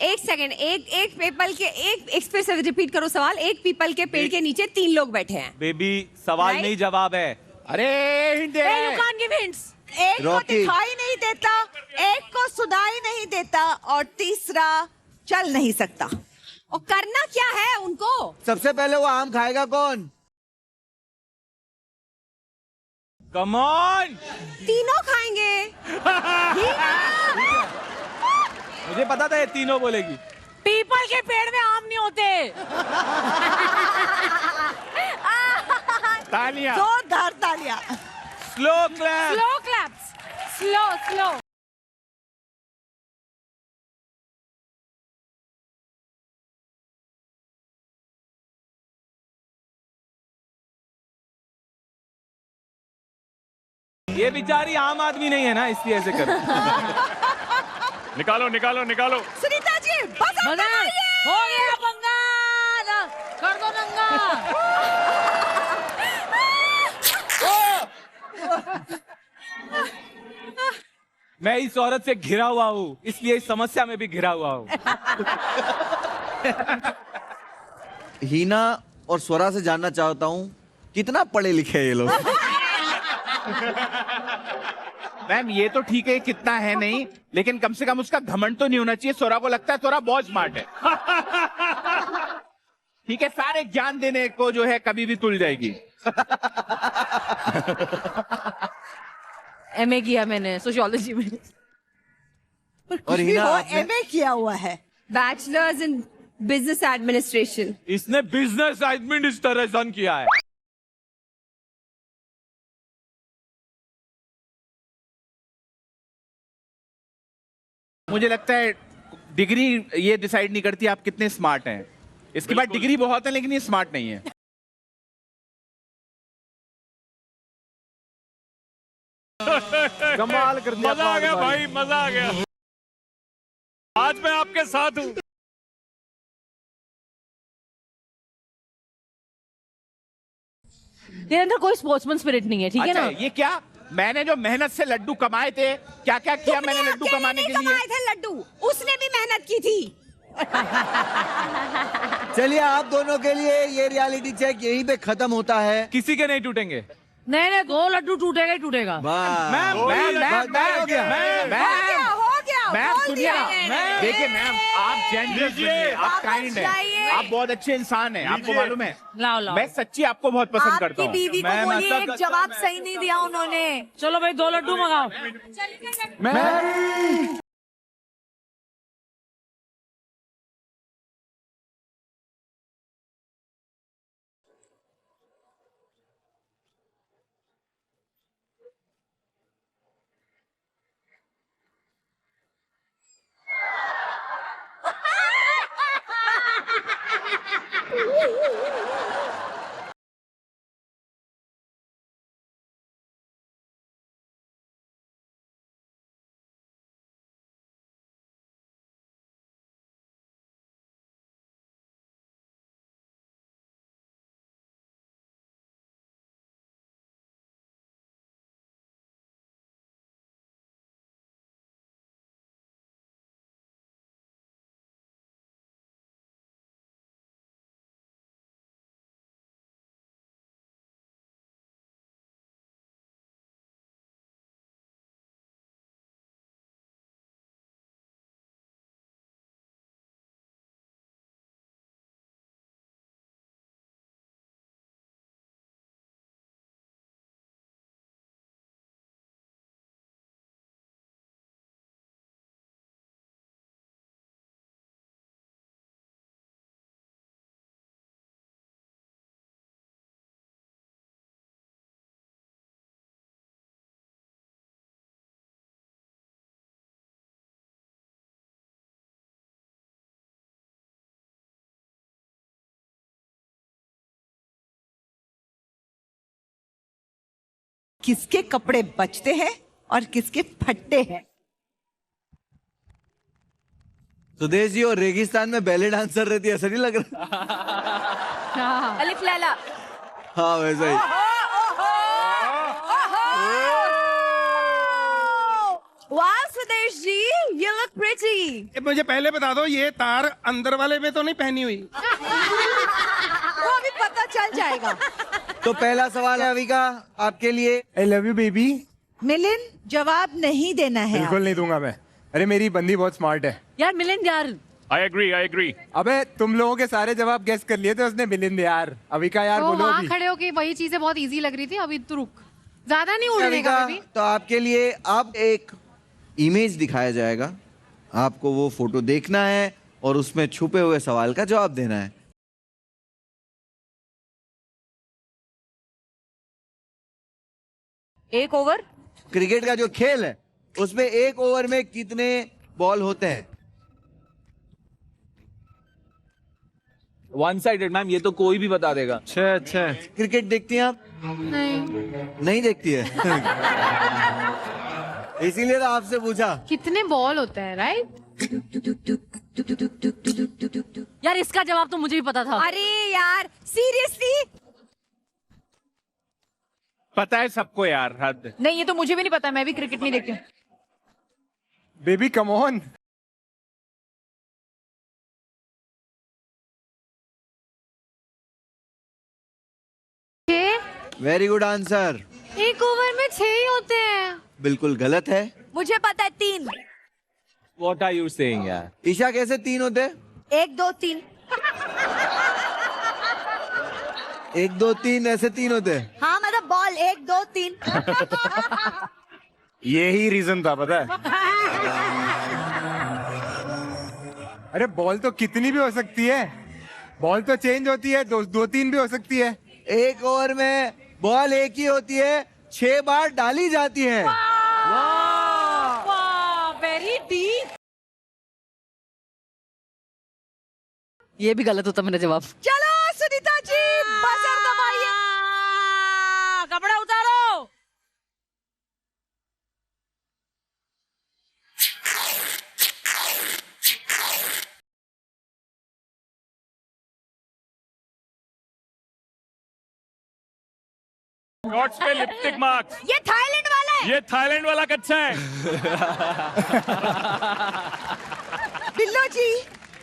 एक सेकंड, एक पीपल के एक फिर से रिपीट करो सवाल। एक पीपल के पेड़ के नीचे 3 लोग बैठे हैं। बेबी सवाल Right? नहीं जवाब है। अरे hint they. Hey, you can't give hints. एक को रॉकी। दिखाई नहीं देता, एक को सुनाई नहीं देता, और तीसरा चल नहीं सकता। और करना क्या है उनको? सबसे पहले वो आम खाएगा कौन? Come on. तीनों खाएंगे। मुझे पता था ये तीनों बोलेगी। पीपल के पेड़ में आम नहीं होते। तालियां। जोरदार तालियां। Slow clap. Slow claps. Slow. ये बेचारी आम आदमी नहीं है ना, इसलिए ऐसे करो। निकालो निकालो निकालो। सुनीता जी, बजा बदल हो गया पंगा, कर दो नंगा। मैं इस औरत से घिरा हुआ हूँ, इसलिए इस समस्या में भी घिरा हुआ हूँ। हीना और स्वरा से जानना चाहता हूँ कितना पढ़े लिखे हैं ये लोग। मैम ये तो ठीक है कितना है नहीं, लेकिन कम से कम उसका घमंड तो नहीं होना चाहिए। सोरा को लगता है सोरा बहुत स्मार्ट है। ठीक है, सारे ज्ञान देने को जो है कभी भी तुल जाएगी। MA किया मैंने सोशियोलॉजी में। और हिना वो आपने एमए किया हुआ है। Bachelors in business administration. इसने बिजनेस एडमिनिस्ट्रेशन किया है। मुझे लगता है डिग्री ये डिसाइड नहीं करती आप कितने स्मार्ट हैं। इसके बाद डिग्री बहुत है लेकिन ये स्मार्ट नहीं है। कमाल कर दिया। मजा आ गया भाई, मजा आ गया। आज मैं आपके साथ हूँ। तेरे अंदर कोई स्पोर्ट्समैन स्पिरिट नहीं है, ठीक है अच्छा, ना? ये क्या मैंने जो मेहनत से लड्डू कमाए थे, क्या क्या किया मैंने लड्डू कमाने के लिए? कमाए थे लड्डू, उसने भी मेहनत की थी। चलिए आप दोनों के लिए ये रियलिटी चेक यहीं पे खत्म होता है। किसी के नहीं टूटेंगे। नहीं नहीं, 2 लड्डू टूटेगा ही टूटेगा। मैम हो गया। मैम सुनिए, देखिए मैम आप जेंटल हैं, आप काइंड हैं, आप बहुत अच्छे इंसान हैं, आपको मालूम है। लाओ लाओ। मैं सच्ची आपको बहुत पसंद करता आपकी हूँ। बीवी को मैं बोलिए मतलब एक जवाब सही नहीं दिया उन्होंने। चलो भाई 2 लड्डू मंगाओ। किसके कपड़े बचते हैं और किसके फटते हैं। सुदेश जी और रेगिस्तान में बैले डांसर रहती है, ऐसा नहीं लग रहा? अलिफ लैला। हाँ वैसा ही। वाह Sudesh ji, you look pretty। मुझे पहले बता दो ये तार अंदर वाले में तो नहीं पहनी हुई? वो अभी पता चल जाएगा। तो पहला सवाल है अविका आपके लिए। I love you baby. Milind जवाब नहीं देना है। बिल्कुल नहीं दूंगा मैं। अरे मेरी बंदी बहुत स्मार्ट है। यार मिलिंद यार, I agree। अबे तुम लोगों के सारे जवाब गेस कर लिए थे उसने। मिलिंद यार, अविका यार तो बोलो वहाँ अभी। खड़े होके वही चीजें बहुत इजी लग रही थी, अभी तो रुक, ज्यादा नहीं उड़ने का अविका, बेबी। तो आपके लिए अब एक इमेज दिखाया जाएगा, आपको वो फोटो देखना है और उसमें छुपे हुए सवाल का जवाब देना है। एक ओवर। क्रिकेट का जो खेल है उसमें एक ओवर में कितने बॉल होते हैं? 1 साइडेड मैम, ये तो कोई भी बता देगा। अच्छा। क्रिकेट देखती हैं आप? नहीं देखती है। इसीलिए तो आपसे पूछा। कितने बॉल होते हैं, राइट? यार इसका जवाब तो मुझे भी पता था। अरे यार सीरियसली पता है सबको यार, हद। नहीं, ये तो मुझे भी नहीं पता, मैं भी क्रिकेट नहीं देखती हूँ। Baby come on. Very good answer. एक ओवर में 6 ही होते हैं। बिल्कुल गलत है। मुझे पता है 3। What are you saying यार? ईशा कैसे 3 होते? 1 2 3। 1 2 3 ऐसे 3 होते? हाँ मतलब बॉल 1 2 3। यही रीजन था, पता है। अरे बॉल तो कितनी भी हो सकती है, बॉल तो चेंज होती है, 2-3 भी हो सकती है। एक ओवर में बॉल एक ही होती है, 6 बार डाली जाती है। Very deep. ये भी गलत होता मेरा जवाब। चलो सुनीता जी बजर दबाइए। कपड़ा उतारो। नोट्स पे लिपस्टिक मार्क्स। ये थाईलैंड वाला है। ये थाईलैंड वाला कच्चा है। बिल्लो जी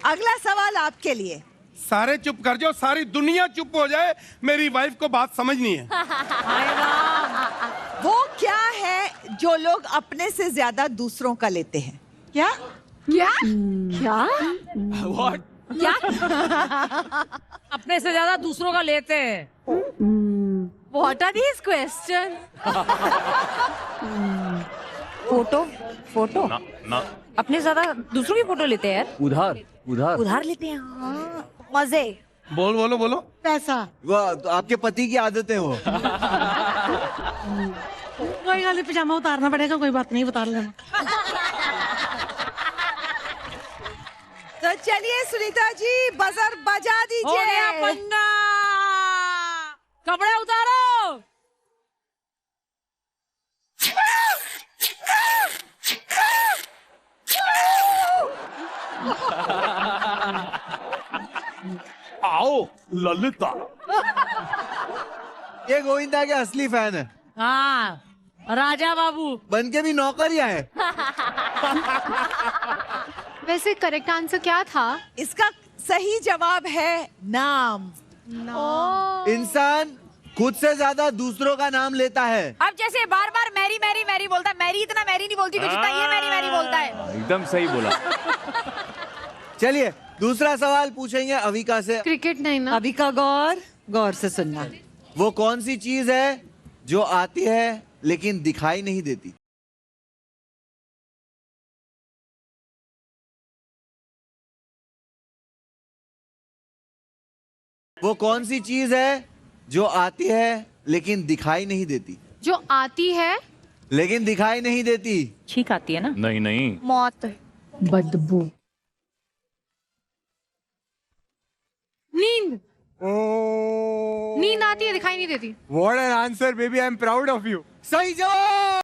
अगला सवाल आपके लिए। सारे चुप कर जाओ, सारी दुनिया चुप हो जाए, मेरी वाइफ को बात समझनी है। वो क्या है जो लोग अपने से ज्यादा दूसरों का लेते हैं? क्या क्या क्या What? क्या? अपने से ज्यादा दूसरों का लेते हैं। What are these questions? Photo photo ना अपने ज्यादा दूसरों की फोटो लेते हैं यार। उधार उधार उधार लेते हैं। हाँ मजे। बोलो बोलो। पैसा। वो तो आपके पति की आदतें हो। कोई गाली पजामा उतारना पड़ेगा, कोई बात नहीं, उतार लेना। तो चलिए सुनीता जी बजर बजा हो गया दीजिए। पन्ना। कपड़े उतारो। आओ ललिता। ये गोविंदा के असली फैन है, हाँ राजा बाबू। बन के भी नौकरिया है। वैसे करेक्ट आंसर क्या था? इसका सही जवाब है नाम। इंसान खुद से ज्यादा दूसरों का नाम लेता है। अब जैसे बार बार मैरी मैरी मैरी बोलता है, मैरी इतना मैरी नहीं बोलती जितना ये मैरी मैरी बोलता है। एकदम सही बोला। चलिए दूसरा सवाल पूछेंगे अविका से। क्रिकेट नहीं ना? अभी का गौर से सुनना। वो कौन सी चीज है जो आती है लेकिन दिखाई नहीं देती? वो कौन सी चीज है जो आती है लेकिन दिखाई नहीं देती? जो आती है लेकिन दिखाई नहीं देती। छींक आती है ना? नहीं नहीं। मौत। बदबू। नींद। नींद आती है, दिखाई नहीं देती। What an answer, baby! I'm proud of you. सही जवाब।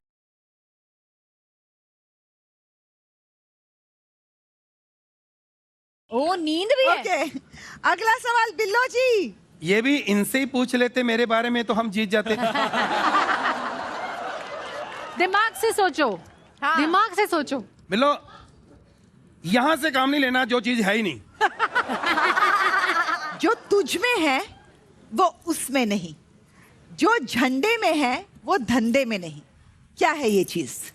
ओ नींद भी है। ओके अगला सवाल बिल्लो जी। ये भी इनसे ही पूछ लेते मेरे बारे में तो हम जीत जाते। दिमाग से सोचो। हाँ। दिमाग से सोचो। बिल्लो यहां से काम नहीं लेना जो चीज है ही नहीं। जो तुझ में है वो उसमें नहीं, जो झंडे में है वो धंधे में नहीं। क्या है ये चीज?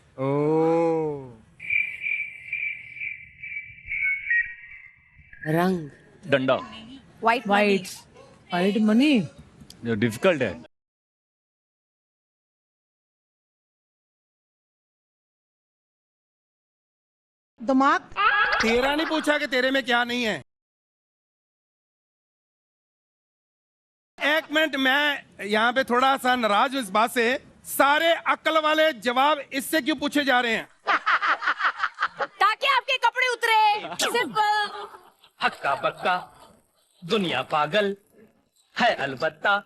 रंग। डंडा। White white white money. जो डिफिकल्ट है। दिमाग। तेरा नहीं पूछा कि तेरे में क्या नहीं है। एक मिनट, मैं यहाँ पे थोड़ा सा नाराज हूँ इस बात से। सारे अक्ल वाले जवाब इससे क्यों पूछे जा रहे हैं? ताकि आपके कपड़े उतरे। सिर्फ हक्का बक्का दुनिया पागल है अलबत्ता।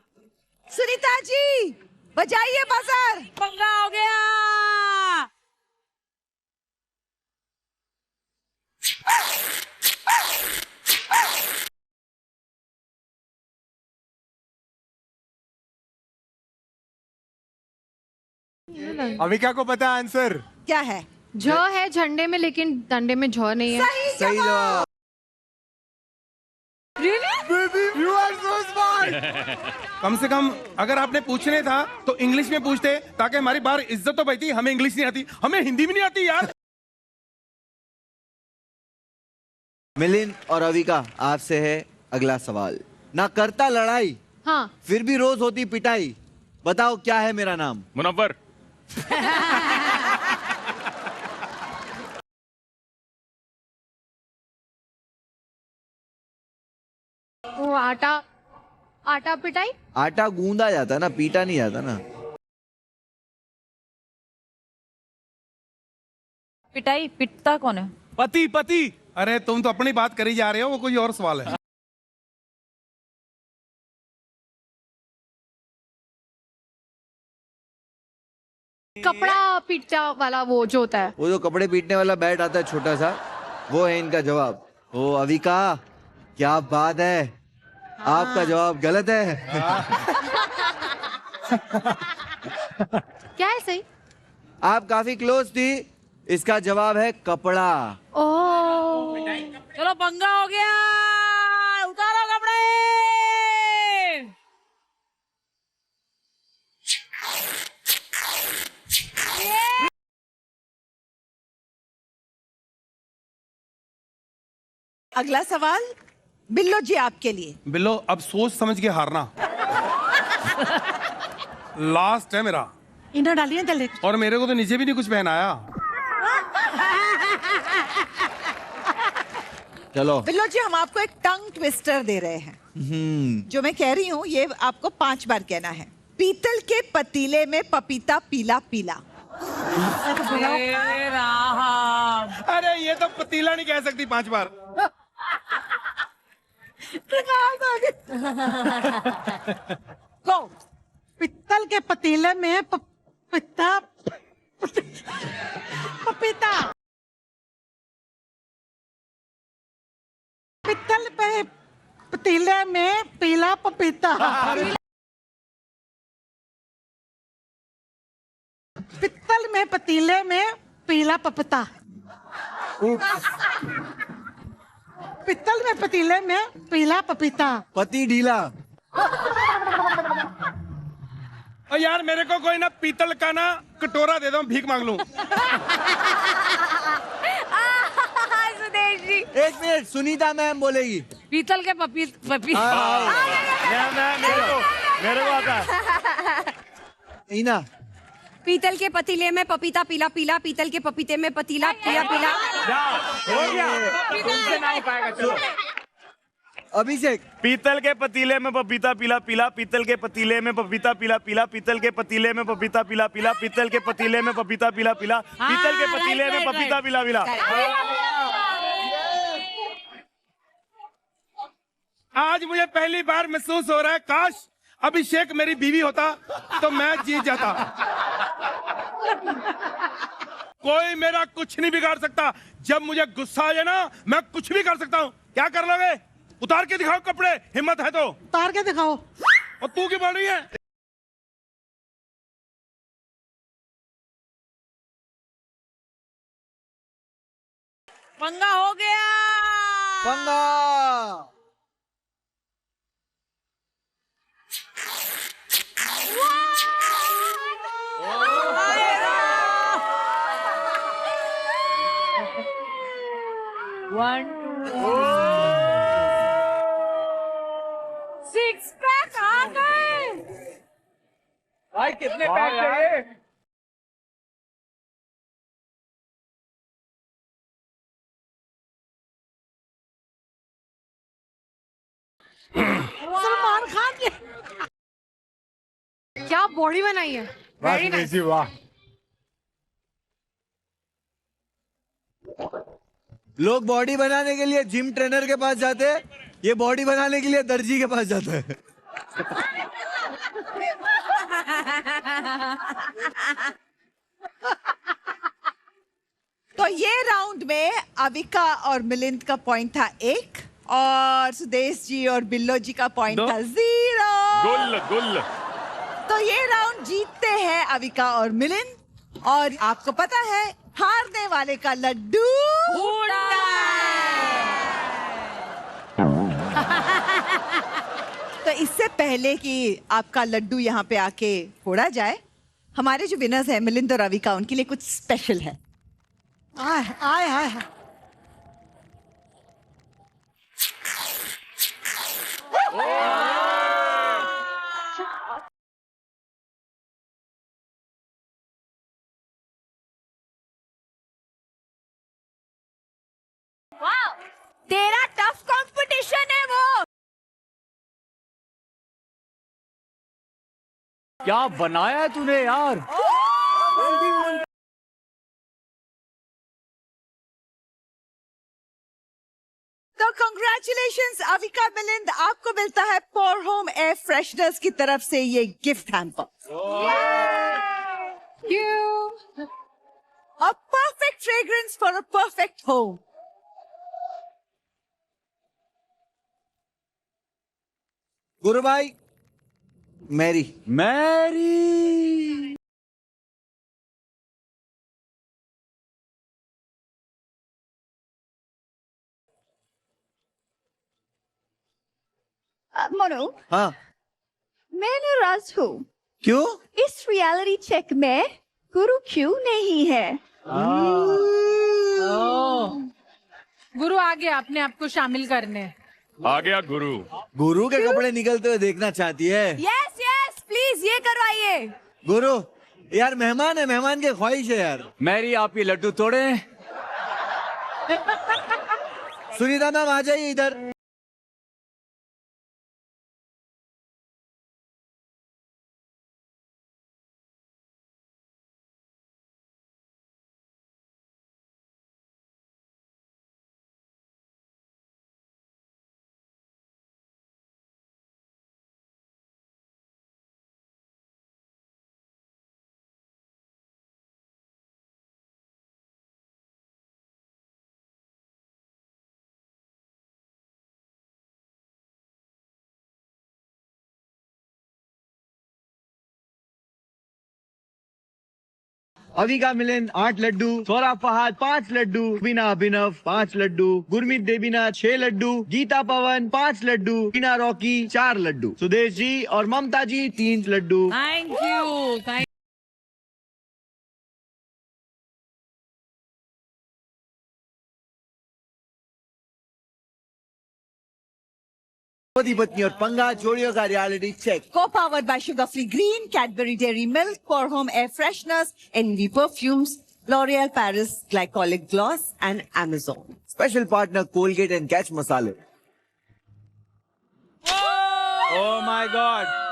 सुनीता जी बजाइए बजर। पंगा हो गया। अविका को पता है आंसर? क्या है? झ है झंडे में, लेकिन डंडे में झ नहीं है। सही जवाब। You are so smart. कम से कम अगर आपने पूछने था तो इंग्लिश में पूछते, ताकि हमारी बाहर इज्जत तो बचती। हमें इंग्लिश नहीं आती, हमें हिंदी भी नहीं आती यार। मिलिंद और अविका, आपसे है अगला सवाल। ना करता लड़ाई, हाँ। फिर भी रोज होती पिटाई, बताओ क्या है मेरा नाम? मुनव्वर। वो आटा पिटाई। आटा गूंदा जाता ना, पीटा नहीं जाता ना। पिटाई पिटता कौन है? पति पति। अरे तुम तो अपनी बात करी जा रहे हो, वो कोई और सवाल है। कपड़ा पीटता वाला वो जो होता है। वो जो कपड़े पीटने वाला बैट आता है छोटा सा, वो है इनका जवाब। ओ अविका, क्या बात है, आपका जवाब गलत है। क्या है सही? आप काफी क्लोज थी, इसका जवाब है कपड़ा। ओह, चलो पंगा हो गया, उतारो कपड़े। अगला सवाल बिल्लो जी आपके लिए। बिल्लो, अब सोच समझ के हारना। लास्ट है मेरा। इन्हें डालिए जल्दी। और मेरे को तो नीचे भी नहीं कुछ पहनाया। चलो बिल्लो जी, हम आपको एक टंग ट्विस्टर दे रहे हैं। जो मैं कह रही हूँ ये आपको 5 बार कहना है। पीतल के पतीले में पपीता पीला पीला। अरे ये तो पतीला नहीं कह सकती 5 बार। को पित्तल के पतीले में पपीता पित्तल पे पतीले में पीला पपीता। पित्तल में पतीले में पीला पपीता। पित्तल में पतीले में पीला पपीता। पति ढीला। और यार मेरे को कोई ना पीतल का ना कटोरा दे दो, भीख मांग लूं। सुदेश जी, एक मिनट, सुनीता मैम बोलेगी। पीतल के मेरे को आता है। ईना। पीतल के पतीले में पपीता पीला पीला, पीतल के पपीते में पतीला पीला पीला। हो गया, तुमसे ना हो पाएगा। चलो अभिषेक। पीतल के पतीले में पपीता पीला पीला, पीतल के पतीले में पपीता पीला पीला, पीतल के पतीले में पपीता पीला पीला, पीतल के पतीले में पपीता पीला पीला, पीतल के पतीले में पपीता पीला पीला। आज मुझे पहली बार महसूस हो रहा है, काश अभिषेक मेरी बीवी होता तो मैं जीत जाता। कोई मेरा कुछ नहीं बिगाड़ सकता। जब मुझे गुस्सा आ जाए ना, मैं कुछ भी कर सकता हूँ। क्या कर लोगे? उतार के दिखाओ कपड़े, हिम्मत है तो। उतार के दिखाओ। और तू क्यों बोल रही है? पंगा हो गया। पंगा। सिक्स पैक आ गए। भाई कितने पैक चाहिए? सलमान खान की क्या बॉडी बनाई है। Very nice. वाह। लोग बॉडी बनाने के लिए जिम ट्रेनर के पास जाते हैं, ये बॉडी बनाने के लिए दर्जी के पास जाता है। तो ये राउंड में अविका और मिलिंद का पॉइंट था 1 और सुदेश जी और बिल्लो जी का पॉइंट था 0। गुल गुल। तो ये राउंड जीतते हैं अविका और मिलिंद। और आपको पता है हारने वाले का लड्डू तो इससे पहले कि आपका लड्डू यहाँ पे आके फोड़ा जाए, हमारे जो विनर्स हैं मिलिंद और रविका, उनके लिए कुछ स्पेशल है। आय आय आय तेरा टफ कंपटीशन है वो। क्या बनाया है तूने यार? तो कंग्रेचुलेशंस अविका मिलिंद, आपको मिलता है फॉर होम एयर फ्रेशनर्स की तरफ से ये gift hamper. A perfect fragrance for a perfect home. गुरु भाई, मैरी। मैरी मोनू, हाँ, मैं नाराज हूँ। क्यों? इस रियलिटी चेक में गुरु क्यों नहीं है? गुरु आ गया अपने आप को शामिल करने। आ गया गुरु। गुरु के कपड़े निकलते हुए देखना चाहती है। यस यस प्लीज ये करवाइए। गुरु यार, मेहमान है, मेहमान की ख्वाहिश है यार। मैरी, आप ये लड्डू तोड़े। सुनीता मैम आ जाइए इधर। अविका मिलिंद 8 लड्डू, सौरभ फहाद 5 लड्डू, बीना अभिनव 5 लड्डू, गुरमीत देवीना 6 लड्डू, गीता पवन 5 लड्डू, टीना रॉकी 4 लड्डू, सुदेश जी और Mamta ji 3 laddoo. Thank you, thank Pati Patni aur Panga जोड़ियों का reality check. Co-powered by Sugar Free Green, Cadbury Dairy Milk, For Home Air Fresheners, NV Perfumes, L'Oreal Paris Glycolic Gloss and Amazon. Special partner Colgate and catch मसाले। Oh my God!